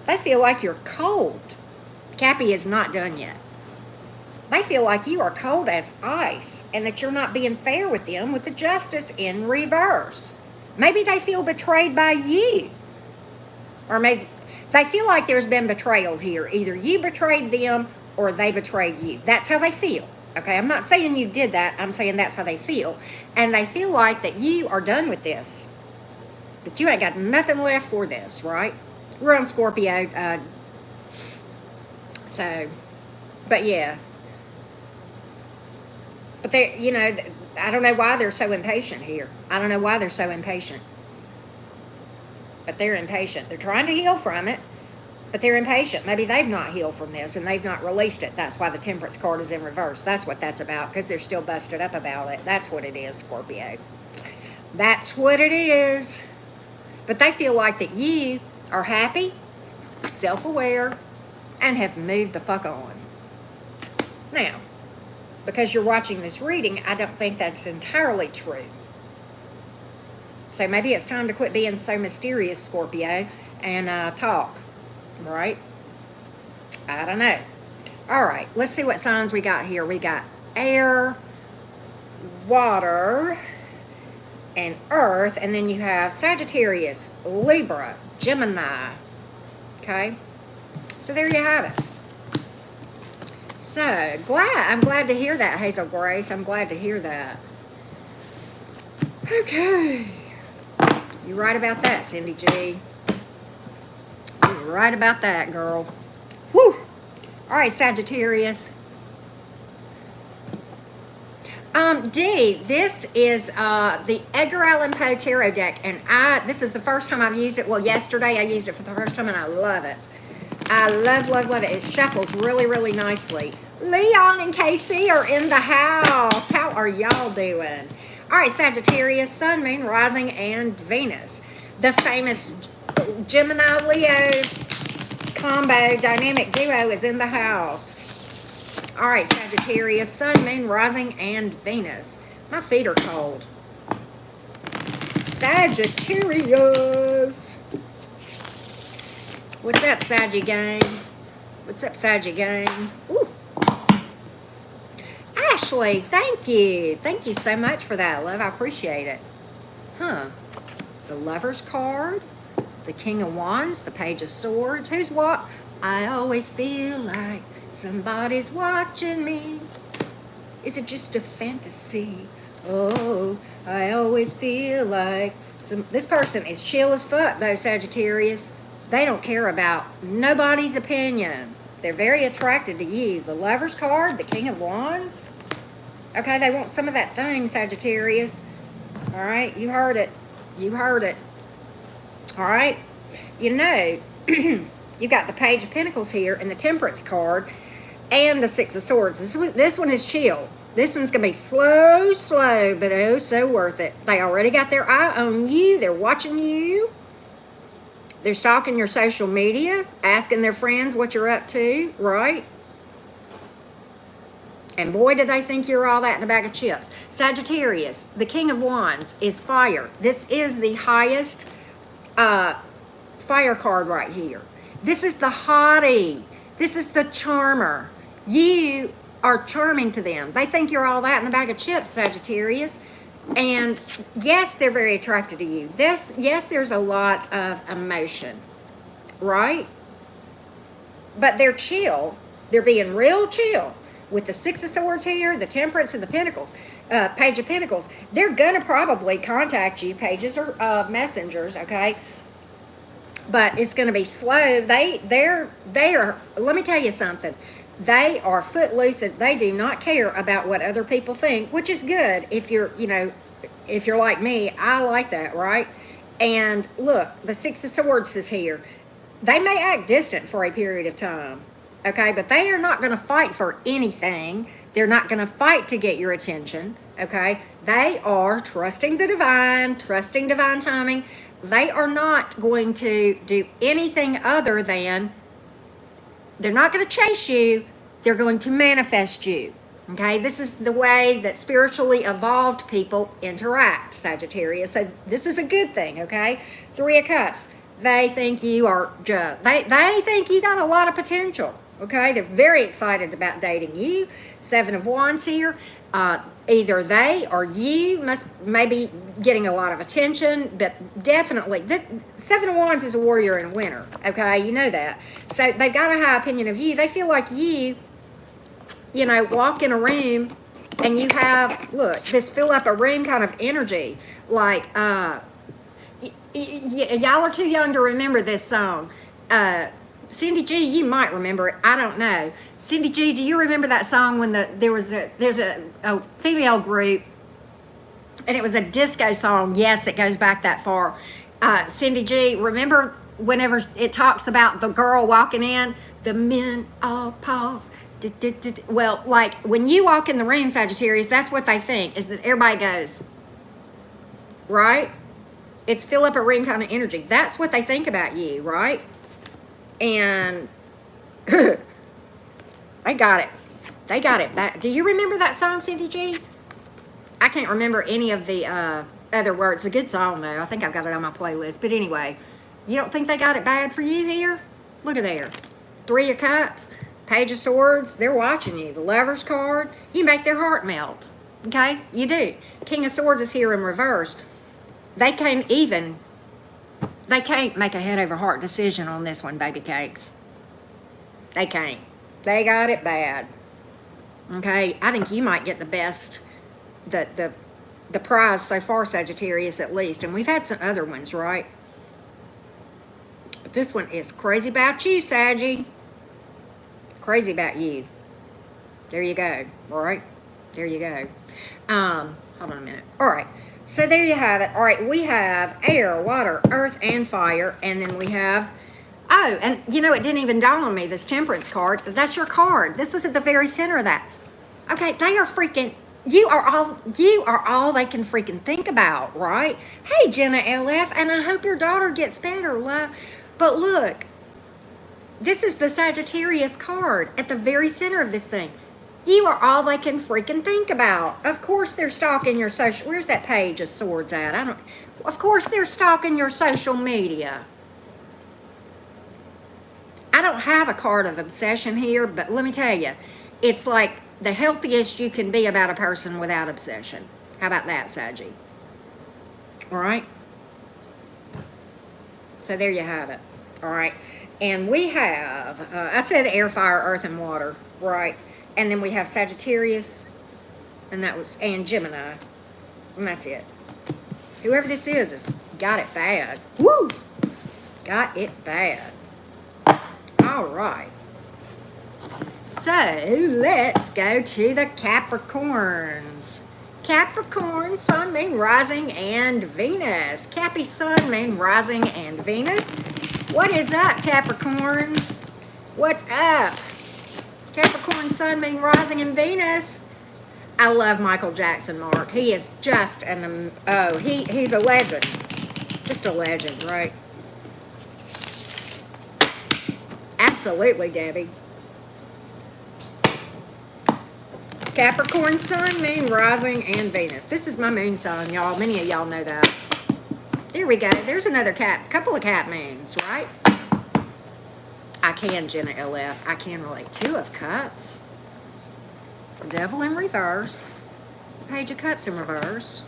Speaker 1: They feel like you're cold. Cappy is not done yet. They feel like you are cold as ice, and that you're not being fair with them with the Justice in reverse. Maybe they feel betrayed by you. Or maybe they feel like there's been betrayal here. Either you betrayed them or they betrayed you. That's how they feel. Okay, I'm not saying you did that. I'm saying that's how they feel. And they feel like that you are done with this. That you ain't got nothing left for this, right? We're on Scorpio. But yeah. But they, I don't know why they're so impatient here. I don't know why they're so impatient. But they're impatient. They're trying to heal from it, but they're impatient. Maybe they've not healed from this and they've not released it. That's why the Temperance card is in reverse. That's what that's about, because they're still busted up about it. That's what it is, Scorpio. That's what it is. But they feel like that you are happy, self-aware, and have moved the fuck on. Now, because you're watching this reading, I don't think that's entirely true. So maybe it's time to quit being so mysterious, Scorpio, and talk, right? I don't know. All right, let's see what signs we got here. We got air, water, and earth, and then you have Sagittarius, Libra, Gemini. Okay, so there you have it. So I'm glad to hear that, Hazel Grace. I'm glad to hear that. Okay. You're right about that, Cindy G. You're right about that, girl. Whew. All right, Sagittarius. D, this is the Edgar Allan Poe Tarot deck, and this is the first time I've used it. Well, yesterday I used it for the first time, and I love it. I love, love, love it. It shuffles really, really nicely. Leon and Casey are in the house. How are y'all doing? All right, Sagittarius, Sun, Moon, Rising, and Venus. The famous Gemini-Leo combo dynamic duo is in the house. All right, Sagittarius, Sun, Moon, Rising, and Venus. My feet are cold. Sagittarius. What's up, Saggy gang? What's up, Saggy gang? Ooh. Ashley, thank you. Thank you so much for that, love. I appreciate it. Huh. The Lover's card, the King of Wands, the Page of Swords. Who's what? I always feel like somebody's watching me. Is it just a fantasy? Oh, I always feel like this person is chill as fuck, though, Sagittarius. They don't care about nobody's opinion. They're very attracted to you. The Lover's card, the King of Wands. Okay, they want some of that thing, Sagittarius. All right, you heard it. You heard it. All right. You know, you got the Page of Pentacles here and the Temperance card and the Six of Swords. This one is chill. This one's going to be slow, but oh, so worth it. They already got their eye on you. They're watching you. They're stalking your social media, asking their friends what you're up to, right? And boy, do they think you're all that in a bag of chips. Sagittarius, the King of Wands, is fire. This is the highest fire card right here. This is the hottie. This is the charmer. You are charming to them. They think you're all that in a bag of chips, Sagittarius. And yes, they're very attracted to you. Yes, there's a lot of emotion, right? But they're chill. They're being real chill. With the Six of Swords here, the Temperance, and the Pentacles, Page of Pentacles, they're gonna probably contact you, pages or messengers, okay? But it's gonna be slow. They are. Let me tell you something. They are footloose, and they do not care about what other people think, which is good if you're, if you're like me. I like that, right? And look, the Six of Swords is here. They may act distant for a period of time. Okay, but they are not going to fight for anything. They're not going to fight to get your attention. Okay, they are trusting the divine, trusting divine timing. They are not going to do anything other than, they're not going to chase you. They're going to manifest you. Okay, this is the way that spiritually evolved people interact, Sagittarius. So this is a good thing, okay? Three of Cups. They think you are just, they think you got a lot of potential. Okay, they're very excited about dating you. Seven of Wands here. Either they or you may be getting a lot of attention, but definitely, this Seven of Wands is a warrior and a winner. Okay, you know that. So they've got a high opinion of you. They feel like you walk in a room and you have, look, this fill up a room kind of energy. Like, y'all are too young to remember this song. Cindy G, you might remember it. I don't know. Cindy G, do you remember that song when there's a female group and it was a disco song? Yes, it goes back that far. Cindy G, remember whenever it talks about the girl walking in, the men all pause. Well, like when you walk in the room, Sagittarius, that's what they think, is that everybody goes, right? It's fill up a room kind of energy. That's what they think about you, right? And they got it. They got it back. Do you remember that song, Cindy G? I can't remember any of the other words. It's a good song, though. I think I've got it on my playlist. But anyway, you don't think they got it bad for you here? Look at there. Three of Cups, Page of Swords. They're watching you. The Lover's card. You make their heart melt. Okay? You do. King of Swords is here in reverse. They can't make a head over heart decision on this one, baby cakes. They can't. They got it bad. Okay, I think you might get the best, the the prize so far, Sagittarius, at least. And we've had some other ones, right? But this one is crazy about you, Saggy. Crazy about you. There you go. All right. There you go. Hold on a minute. All right. So there you have it. All right. We have air, water, earth, and fire. And then we have, oh, and you know, it didn't even dawn on me, this temperance card. That's your card. This was at the very center of that. Okay. They are freaking, you are all they can freaking think about, right? Hey, Jenna LF, and I hope your daughter gets better, love. But look, this is the Sagittarius card at the very center of this thing. You are all they can freaking think about. Of course they're stalking your social... Where's that page of swords at? Of course they're stalking your social media. I don't have a card of obsession here, but let me tell you, it's like the healthiest you can be about a person without obsession. How about that, Saggy? All right? So there you have it. All right? And we have, I said air, fire, earth, and water, right? And then we have Sagittarius, and Gemini, and that's it. Whoever this is got it bad. Woo! Got it bad. All right. So let's go to the Capricorns. Capricorn, Sun, Moon, Rising, and Venus. Cappy, Sun, Moon, Rising, and Venus. What is up, Capricorns? What's up? Capricorn, Sun, Moon, Rising, and Venus. I love Michael Jackson, Mark. He is just he's a legend. Just a legend, right? Absolutely, Debbie. Capricorn, Sun, Moon, Rising, and Venus. This is my moon sign, y'all. Many of y'all know that. There we go. There's another couple of cat moons, right? I can, Jenna LF. I can relate. Two of Cups. Devil in reverse. Page of Cups in reverse.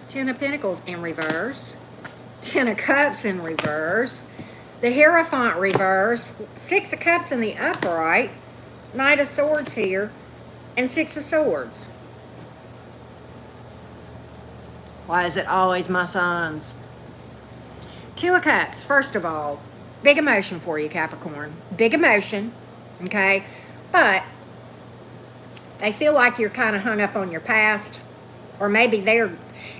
Speaker 1: Ten of Pentacles in reverse. Ten of Cups in reverse. The Hierophant reversed. Six of Cups in the upright. Knight of Swords here. And Six of Swords. Why is it always my sons? Two of Cups, first of all. Big emotion for you, Capricorn. Big emotion, okay? But they feel like you're kind of hung up on your past. Or maybe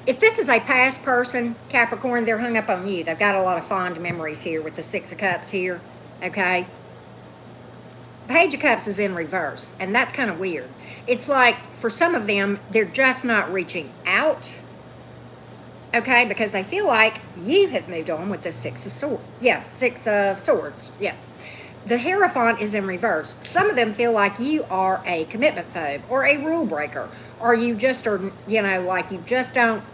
Speaker 1: if this is a past person, Capricorn, they're hung up on you. They've got a lot of fond memories here with the Six of Cups here, okay? Page of Cups is in reverse, and that's kind of weird. It's like, for some of them, they're just not reaching out, okay, because they feel like you have moved on with the Six of Swords. Yeah, Six of Swords, yeah. The Hierophant is in reverse. Some of them feel like you are a commitment phobe or a rule breaker, or you just are, like you just don't,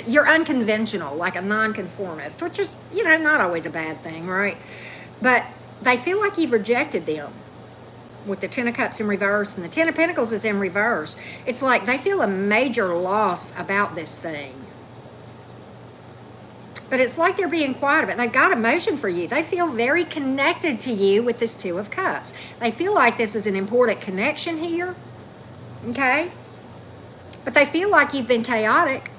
Speaker 1: you're unconventional, like a nonconformist, which is, not always a bad thing, right? But they feel like you've rejected them with the Ten of Cups in reverse, and the Ten of Pentacles is in reverse. It's like they feel a major loss about this thing. But it's like they're being quiet about it. They've got emotion for you. They feel very connected to you with this Two of Cups. They feel like this is an important connection here, okay? But they feel like you've been chaotic.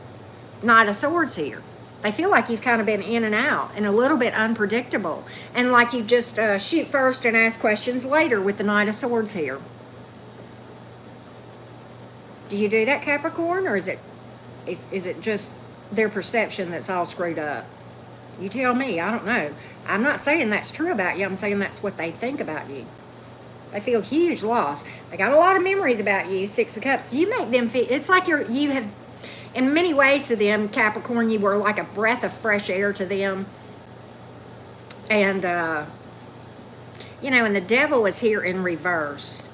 Speaker 1: Knight of Swords here. They feel like you've kind of been in and out and a little bit unpredictable. And like you just shoot first and ask questions later with the Knight of Swords here. Do you do that, Capricorn? Or is it just their perception that's all screwed up? You tell me. I don't know. I'm not saying that's true about you. I'm saying that's what they think about you. They feel huge loss. They got a lot of memories about you, Six of Cups. You make them feel, it's like you have, in many ways to them, Capricorn, you were like a breath of fresh air to them. And, and the Devil is here in reverse.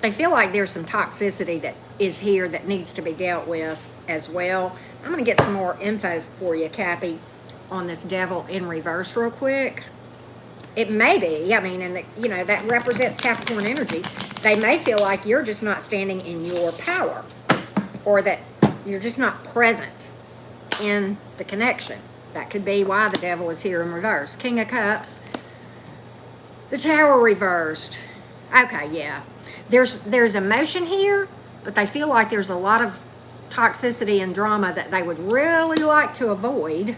Speaker 1: They feel like there's some toxicity that is here that needs to be dealt with as well. I'm going to get some more info for you, Cappy, on this Devil in reverse real quick. It may be, and that represents Capricorn energy. They may feel like you're just not standing in your power, or that you're just not present in the connection. That could be why the Devil is here in reverse. King of Cups. The Tower reversed. Okay, yeah. There's emotion here, but they feel like there's a lot of toxicity and drama that they would really like to avoid.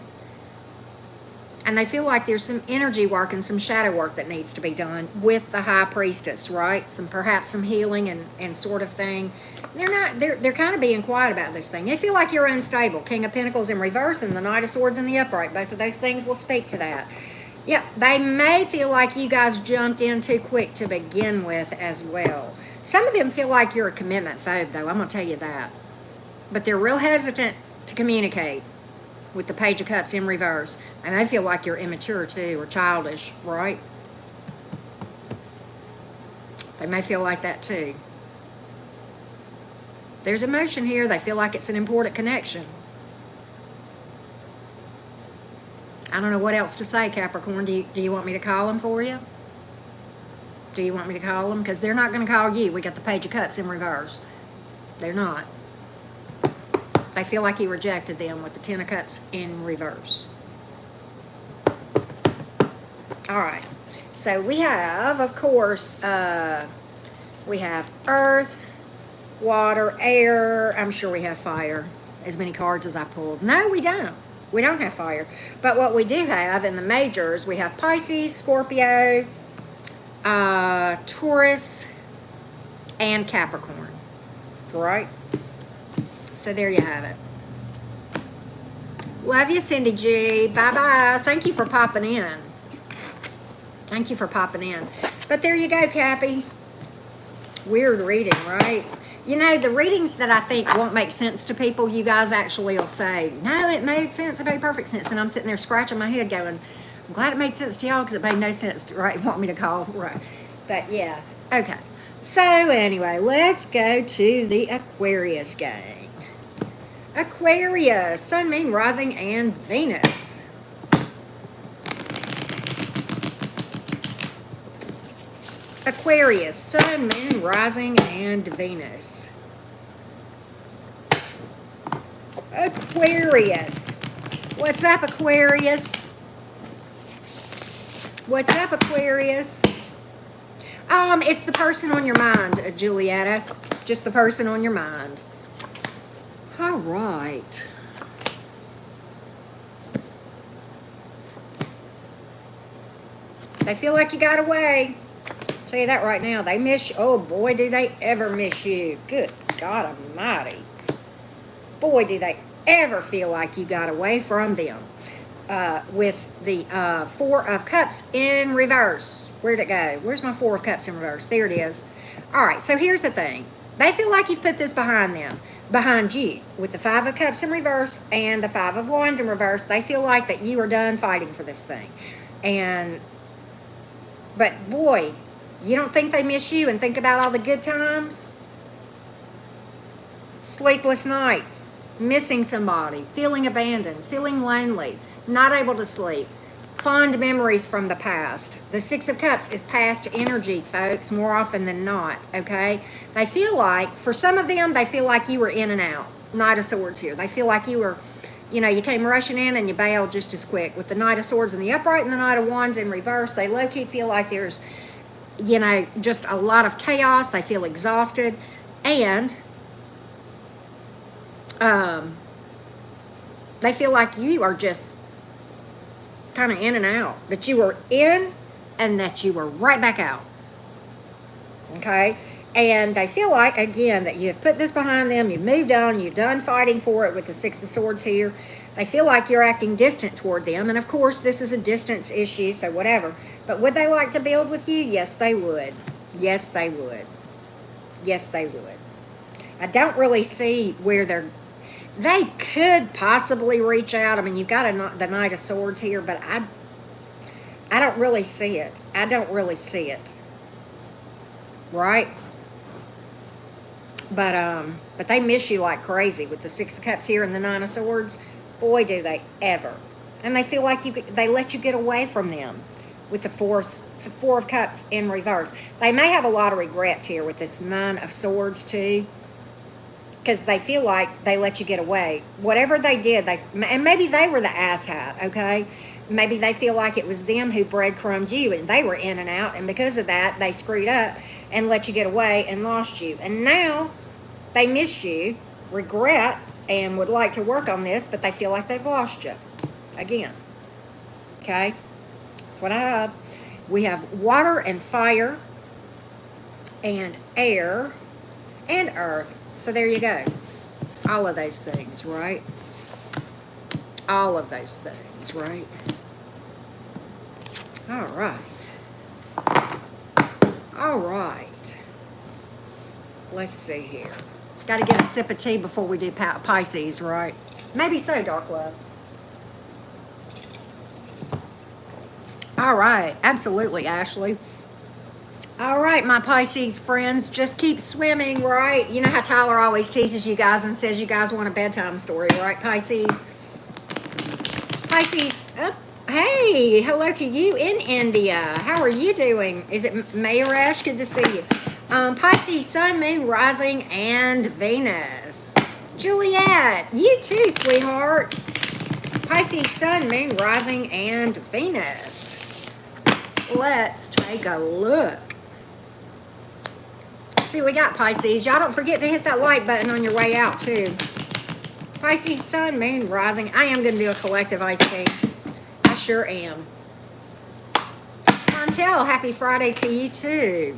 Speaker 1: And they feel like there's some energy work and some shadow work that needs to be done with the high priestess, right? Perhaps some healing and sort of thing. They're kind of being quiet about this thing. They feel like you're unstable. King of Pentacles in reverse and the Knight of Swords in the upright. Both of those things will speak to that. Yeah, they may feel like you guys jumped in too quick to begin with as well. Some of them feel like you're a commitment phobe, though. I'm going to tell you that. But they're real hesitant to communicate with the Page of Cups in reverse. And they feel like you're immature, too, or childish, right? They may feel like that, too. There's emotion here. They feel like it's an important connection. I don't know what else to say, Capricorn. Do you want me to call them for you? Do you want me to call them? Because they're not going to call you. We got the Page of Cups in reverse. They're not. They feel like you rejected them with the Ten of Cups in reverse. All right. So we have, of course, we have earth, water, air. I'm sure we have fire. As many cards as I pulled. No, we don't. We don't have fire. But what we do have in the majors, we have Pisces, Scorpio, Taurus, and Capricorn. Right? So there you have it. Love you, Cindy G. Bye-bye. Thank you for popping in. Thank you for popping in. But there you go, Cappy. Weird reading, right? You know, the readings that I think won't make sense to people, you guys actually will say, no, it made sense. It made perfect sense. And I'm sitting there scratching my head going, I'm glad it made sense to y'all because it made no sense to, right? Want me to call, right? But yeah, okay. So anyway, let's go to the Aquarius gang. Aquarius, Sun, Moon, Rising, and Venus. Aquarius, Sun, Moon, Rising, and Venus. Aquarius. What's up, Aquarius? What's up, Aquarius? It's the person on your mind, Julietta. Just the person on your mind. All right. They feel like you got away. I'll tell you that right now. They miss you. Oh, boy, do they ever miss you. Good God Almighty. Boy, do they ever feel like you got away from them. With the Four of Cups in reverse. Where'd it go? Where's my Four of Cups in reverse? There it is. All right, so here's the thing. They feel like you've put this behind them. Behind you. With the Five of Cups in reverse and the Five of Wands in reverse, they feel like that you are done fighting for this thing. But boy, you don't think they miss you and think about all the good times? Sleepless nights, missing somebody, feeling abandoned, feeling lonely, not able to sleep, fond memories from the past. The Six of Cups is past energy, folks, more often than not, okay? They feel like, for some of them, they feel like you were in and out. Knight of Swords here. They feel like you were, you know, you came rushing in and you bailed just as quick. With the Knight of Swords in the upright and the Knight of Wands in reverse, they low-key feel like there's, you know, just a lot of chaos. They feel exhausted. And they feel like you are just kind of in and out. That you were in and that you were right back out. Okay? And they feel like, again, that you have put this behind them. You've moved on. You're done fighting for it with the Six of Swords here. They feel like you're acting distant toward them. And, of course, this is a distance issue, so whatever. But would they like to build with you? Yes, they would. Yes, they would. Yes, they would. I don't really see where they could possibly reach out. I mean, you've got the Knight of Swords here, but I don't really see it. I don't really see it. Right? But they miss you like crazy with the Six of Cups here and the Nine of Swords. Boy, do they ever. And they feel like they let you get away from them with the Four of Cups in reverse. They may have a lot of regrets here with this Nine of Swords too. because they feel like they let you get away. Whatever they did, and maybe they were the asshat, okay? Maybe they feel like it was them who breadcrumbed you and they were in and out, and because of that, they screwed up and let you get away and lost you. And now they miss you, regret, and would like to work on this, but they feel like they've lost you again. Okay? That's what I have. We have water and fire and air and earth. So there you go. All of those things, right? All of those things, right? All right. All right. Let's see here. Got to get a sip of tea before we do Pisces, right? Maybe so, Dark Love. All right. Absolutely, Ashley. All right, my Pisces friends, just keep swimming, right? You know how Tyler always teases you guys and says you guys want a bedtime story, right, Pisces? Pisces, oh, hey, hello to you in India. How are you doing? Is it Mayresh? Good to see you. Pisces, Sun, Moon, Rising, and Venus. Juliet, you too, sweetheart. Pisces, Sun, Moon, Rising, and Venus. Let's take a look. See, we got Pisces. Y'all don't forget to hit that like button on your way out, too. Pisces, Sun, Moon, Rising. I am going to do a collective Ice King. I sure am. Montel, happy Friday to you, too.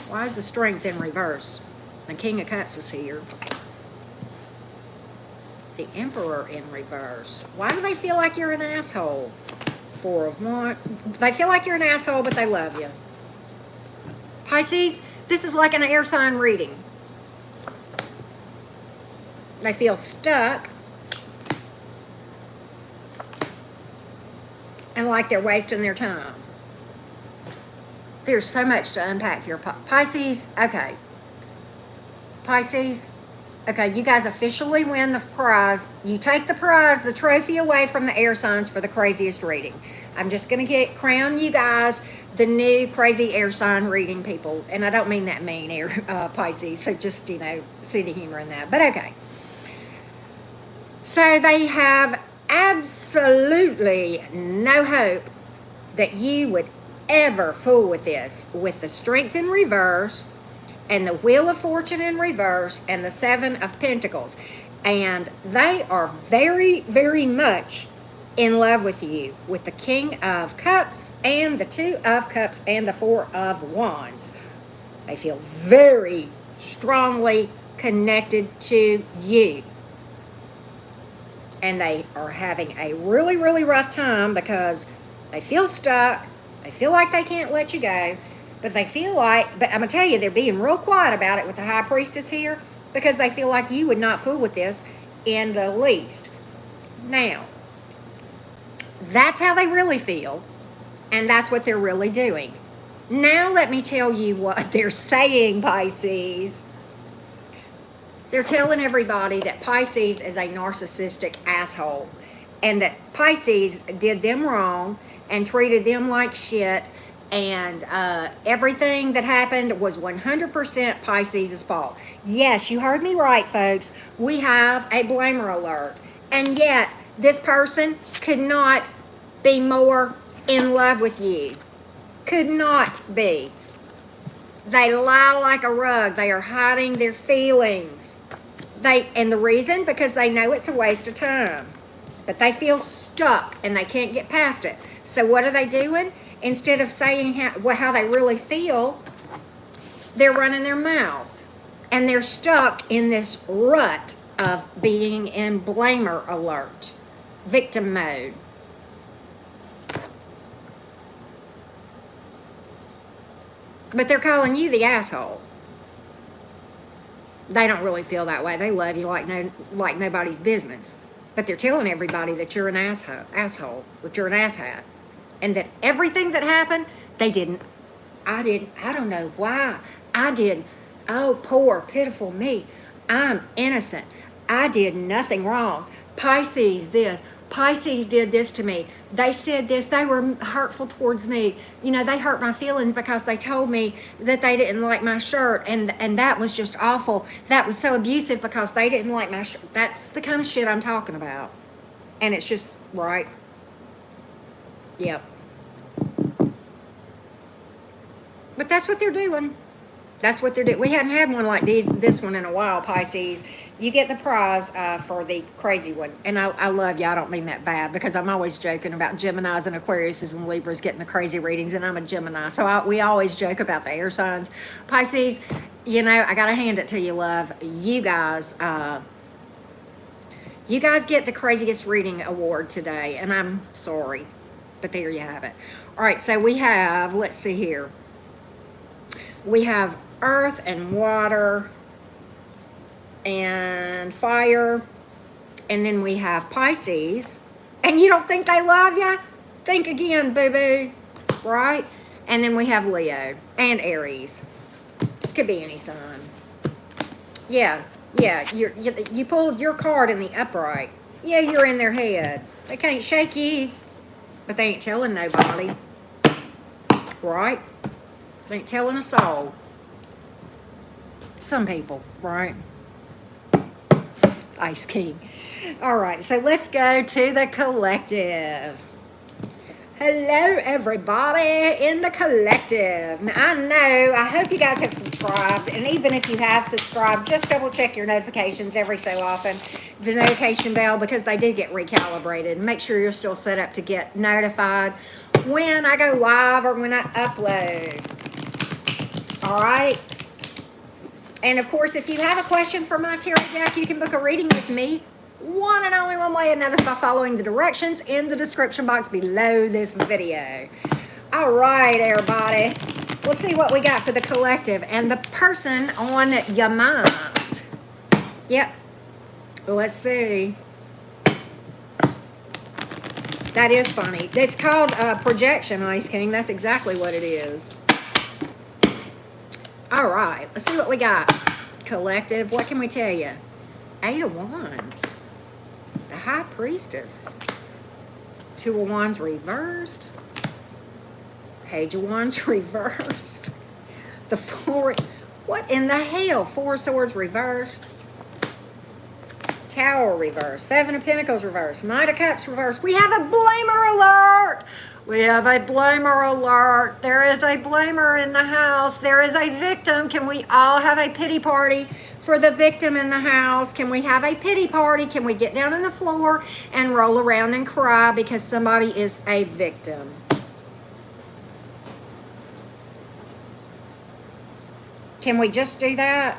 Speaker 1: Why is the Strength in reverse? The King of Cups is here. The Emperor in reverse. Why do they feel like you're an asshole? Four of Wands. They feel like you're an asshole, but they love you. Pisces, this is like an air sign reading. They feel stuck and like they're wasting their time. There's so much to unpack here. Pisces, okay. Pisces, okay, you guys officially win the prize. You take the prize, the trophy away from the air signs for the craziest reading. I'm just going to crown you guys the new crazy air sign reading people. And I don't mean that mean, Pisces. So just, you know, see the humor in that. But okay. So they have absolutely no hope that you would ever fool with this. With the Strength in reverse and the Wheel of Fortune in reverse and the Seven of Pentacles. And they are very, very much in love with you, with the King of Cups and the Two of Cups and the Four of Wands. They feel very strongly connected to you. And they are having a really, really rough time because they feel stuck. They feel like they can't let you go. But they feel like, but I'm going to tell you, they're being real quiet about it with the High Priestess here because they feel like you would not fool with this in the least. Now, that's how they really feel, and that's what they're really doing. Now let me tell you what they're saying, Pisces. They're telling everybody that Pisces is a narcissistic asshole and that Pisces did them wrong and treated them like shit, and everything that happened was 100% Pisces' fault. Yes, you heard me right, folks. We have a blamer alert, and yet this person could not be more in love with you. Could not be. They lie like a rug. They are hiding their feelings. And the reason, because they know it's a waste of time. But they feel stuck and they can't get past it. So what are they doing? Instead of saying how they really feel, they're running their mouth. And they're stuck in this rut of being in blamer alert, victim mode. But they're calling you the asshole. They don't really feel that way. They love you like nobody's business. But they're telling everybody that you're an asshole, that you're an asshat. And that everything that happened, I don't know why. Oh, poor, pitiful me. I'm innocent. I did nothing wrong. Pisces this. Pisces did this to me. They said this. They were hurtful towards me. You know, they hurt my feelings because they told me that they didn't like my shirt, and that was just awful. That was so abusive because they didn't like my shirt. That's the kind of shit I'm talking about. And it's just, right? Yep. But that's what they're doing. That's what they're doing. We hadn't had one like this one in a while, Pisces. You get the prize for the crazy one. And I love you. I don't mean that bad, because I'm always joking about Geminis and Aquariuses and Libras getting the crazy readings, and I'm a Gemini. So we always joke about the air signs. Pisces, you know, I got to hand it to you, love. You guys get the craziest reading award today, and I'm sorry. But there you have it. All right, so we have, let's see here. We have earth and water and fire, and then we have Pisces. And you don't think they love you? Think again, boo-boo, right? And then we have Leo and Aries. Could be any sign. Yeah, you pulled your card in the upright. Yeah, you're in their head. They can't shake you, but they ain't telling nobody, right? They ain't telling a soul. Some people, right? Ice King. All right, so let's go to the collective. Hello, everybody in the collective. Now, I hope you guys have subscribed, and even if you have subscribed, just double check your notifications every so often, the notification bell, because they do get recalibrated. Make sure you're still set up to get notified when I go live or when I upload. All right. And of course, if you have a question for my tarot deck, you can book a reading with me one and only one way, and that is by following the directions in the description box below this video. All right, everybody. Let's see what we got for the collective and the person on your mind. Yep. Let's see. That is funny. It's called projection, Ice King. That's exactly what it is. All right, let's see what we got. Collective, what can we tell you? 8 of Wands. The High Priestess. 2 of Wands reversed. Page of Wands reversed. The 4, what in the hell? 4 of Swords reversed. Tower reversed. 7 of Pentacles reversed. Knight of Cups reversed. We have a blamer alert. We have a blamer alert. There is a blamer in the house. There is a victim. Can we all have a pity party for the victim in the house? Can we have a pity party? Can we get down on the floor and roll around and cry because somebody is a victim? Can we just do that?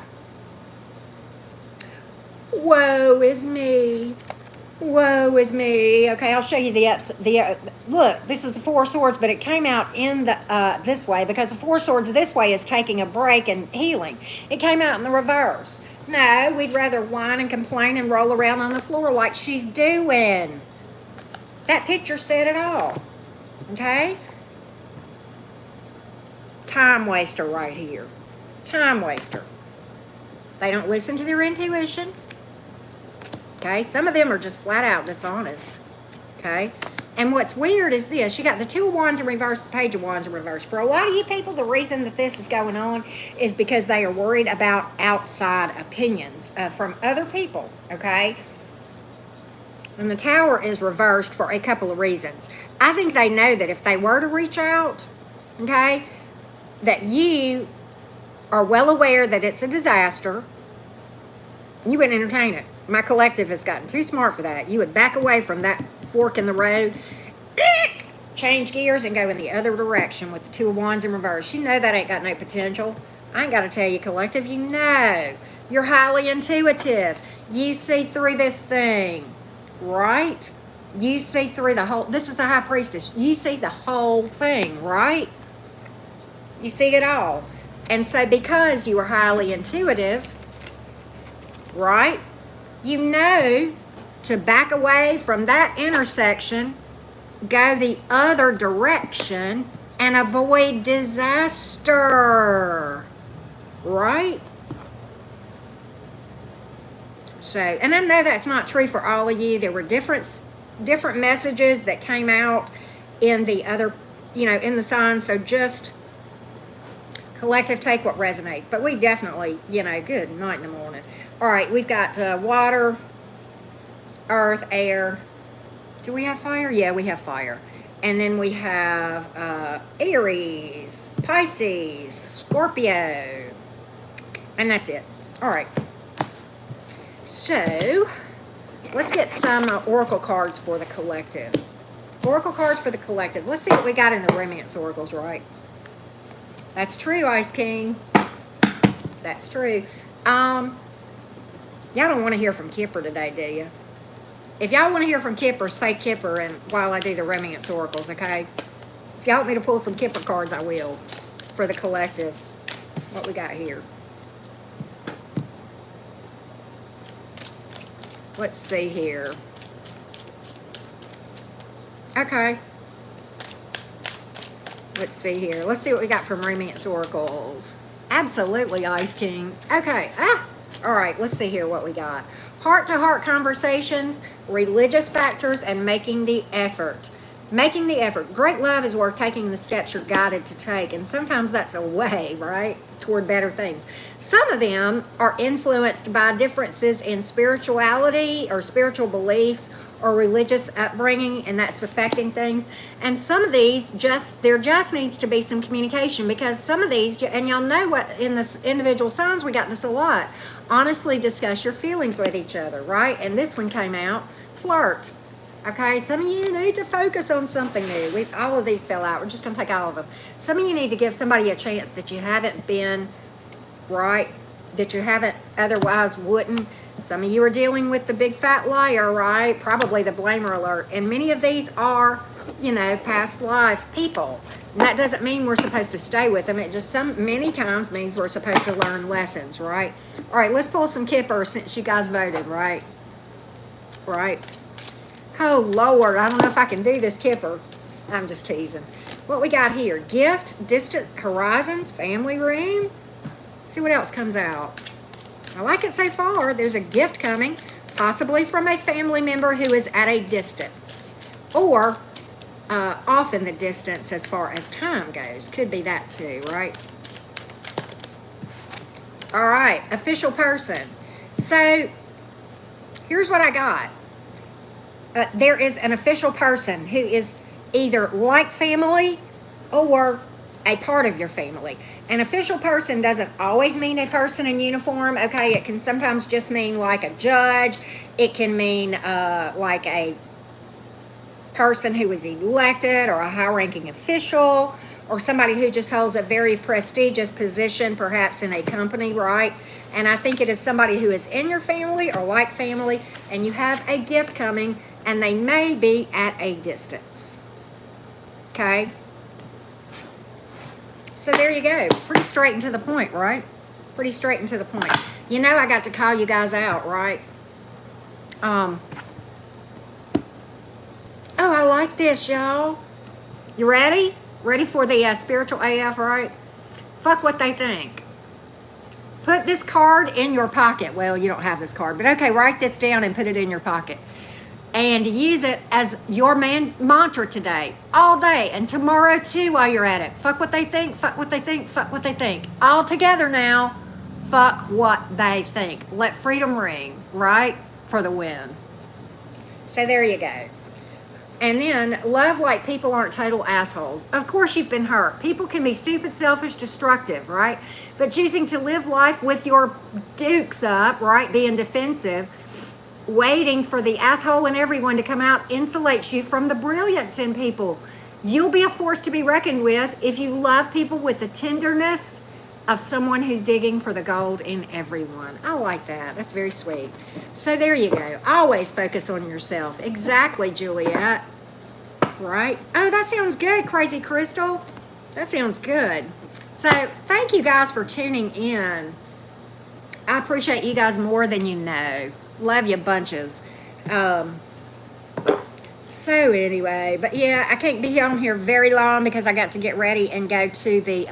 Speaker 1: Woe is me. Woe is me. Okay, I'll show you look, this is the 4 of Swords, but it came out in the this way, because the 4 of Swords this way is taking a break and healing. It came out in the reverse. No, we'd rather whine and complain and roll around on the floor like she's doing. That picture said it all. Okay? Time waster right here. Time waster. They don't listen to their intuition. Okay, some of them are just flat out dishonest. Okay, and what's weird is this. You got the 2 of Wands in reverse, the Page of Wands in reverse. For a lot of you people, the reason that this is going on is because they are worried about outside opinions from other people. Okay, and the Tower is reversed for a couple of reasons. I think they know that if they were to reach out, okay, that you are well aware that it's a disaster. You wouldn't entertain it. My collective has gotten too smart for that. You would back away from that fork in the road, change gears, and go in the other direction with the 2 of Wands in reverse. You know that ain't got no potential. I ain't got to tell you, collective. You know. You're highly intuitive. You see through this thing, right? You see through the whole... This is the High Priestess. You see the whole thing, right? You see it all. And so because you are highly intuitive, right, you know to back away from that intersection, go the other direction, and avoid disaster, right? So, and I know that's not true for all of you. There were different different messages that came out in the other, in the signs. So just collective, take what resonates. But we definitely, good night in the morning. All right, we've got water, earth, air. Do we have fire? Yeah, we have fire. And then we have Aries, Pisces, Scorpio. And that's it. All right. So let's get some oracle cards for the collective. Oracle cards for the collective. Let's see what we got in the romance oracles, right? That's true, Ice King. That's true. Y'all don't want to hear from Kipper today, do you? If y'all want to hear from Kipper, say Kipper and while I do the romance oracles, okay? If y'all want me to pull some Kipper cards, I will. For the collective. What we got here? Let's see here. Okay. Let's see here. Let's see what we got from romance oracles. Absolutely, Ice King. Okay. All right. Let's see here what we got. Heart-to-heart conversations, religious factors, and making the effort. Making the effort. Great love is worth taking the steps you're guided to take. And sometimes that's a way, right, toward better things. Some of them are influenced by differences in spirituality or spiritual beliefs or religious upbringing, and that's affecting things. And some of these, there just needs to be some communication, because some of these, and y'all know what, in the individual signs, we got this a lot. Honestly discuss your feelings with each other, right? And this one came out, flirt. Okay, some of you need to focus on something new. All of these fell out. We're just going to take all of them. Some of you need to give somebody a chance that you haven't been, right, that you haven't otherwise wouldn't. Some of you are dealing with the big fat liar, right? Probably the blamer alert. And many of these are, past life people. And that doesn't mean we're supposed to stay with them. It just many times means we're supposed to learn lessons, right? All right, let's pull some Kippers since you guys voted, right? Right. Oh, Lord, I don't know if I can do this Kipper. I'm just teasing. What we got here? Gift, distant horizons, family room. See what else comes out. I like it so far. There's a gift coming, possibly from a family member who is at a distance, or off in the distance as far as time goes. Could be that too, right? All right, official person. So here's what I got. There is an official person who is either like family or a part of your family. An official person doesn't always mean a person in uniform, okay? It can sometimes just mean like a judge. It can mean like a person who is elected or a high-ranking official, or somebody who just holds a very prestigious position, perhaps in a company, right? And I think it is somebody who is in your family or like family, and you have a gift coming, and they may be at a distance, okay? So there you go. Pretty straight and to the point, right? Pretty straight and to the point. I got to call you guys out, right? Oh, I like this, y'all. You ready? Ready for the spiritual AF, right? Fuck what they think. Put this card in your pocket. Well, you don't have this card, but okay, write this down and put it in your pocket. And use it as your mantra today, all day, and tomorrow too while you're at it. Fuck what they think, fuck what they think, fuck what they think. All together now, fuck what they think. Let freedom ring, right? For the win. So there you go. And then, love like people aren't total assholes. Of course you've been hurt. People can be stupid, selfish, destructive, right? But choosing to live life with your dukes up, right? Being defensive, waiting for the asshole in everyone to come out insulates you from the brilliance in people. You'll be a force to be reckoned with if you love people with the tenderness of someone who's digging for the gold in everyone. I like that. That's very sweet. So there you go. Always focus on yourself. Exactly, Juliet. Right? Oh, that sounds good, Crazy Crystal. That sounds good. So thank you guys for tuning in. I appreciate you guys more than you know. Love you bunches. So anyway, but yeah, I can't be on here very long because I got to get ready and go to the,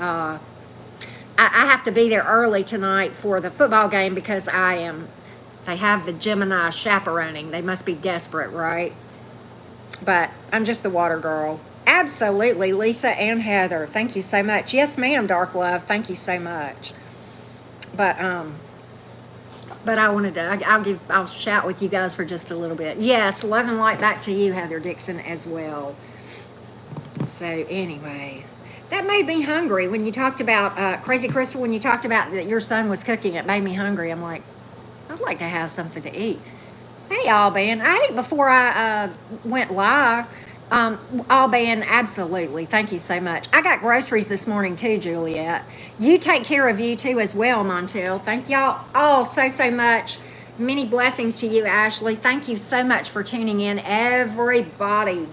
Speaker 1: I have to be there early tonight for the football game because they have the Gemini chaperoning. They must be desperate, right? But I'm just the water girl. Absolutely, Lisa and Heather. Thank you so much. Yes, ma'am, Dark Love. Thank you so much. But I wanted to. I'll shout with you guys for just a little bit. Yes, love and light back to you, Heather Dixon, as well. So anyway, that made me hungry when you talked about Crazy Crystal. When you talked about that your son was cooking, it made me hungry. I'm like, I'd like to have something to eat. Hey, Alban. I ate before I went live. Alban, absolutely. Thank you so much. I got groceries this morning too, Juliet. You take care of you too as well, Montel. Thank y'all all so much. Many blessings to you, Ashley. Thank you so much for tuning in, everybody.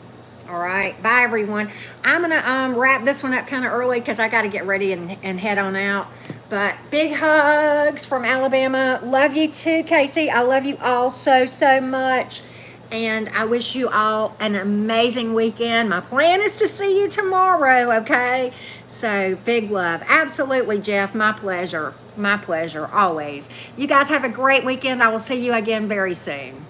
Speaker 1: All right. Bye, everyone. I'm going to wrap this one up kind of early because I got to get ready and head on out. But big hugs from Alabama. Love you too, Casey. I love you all so much. And I wish you all an amazing weekend. My plan is to see you tomorrow, okay? So big love. Absolutely, Jeff. My pleasure. My pleasure, always. You guys have a great weekend. I will see you again very soon.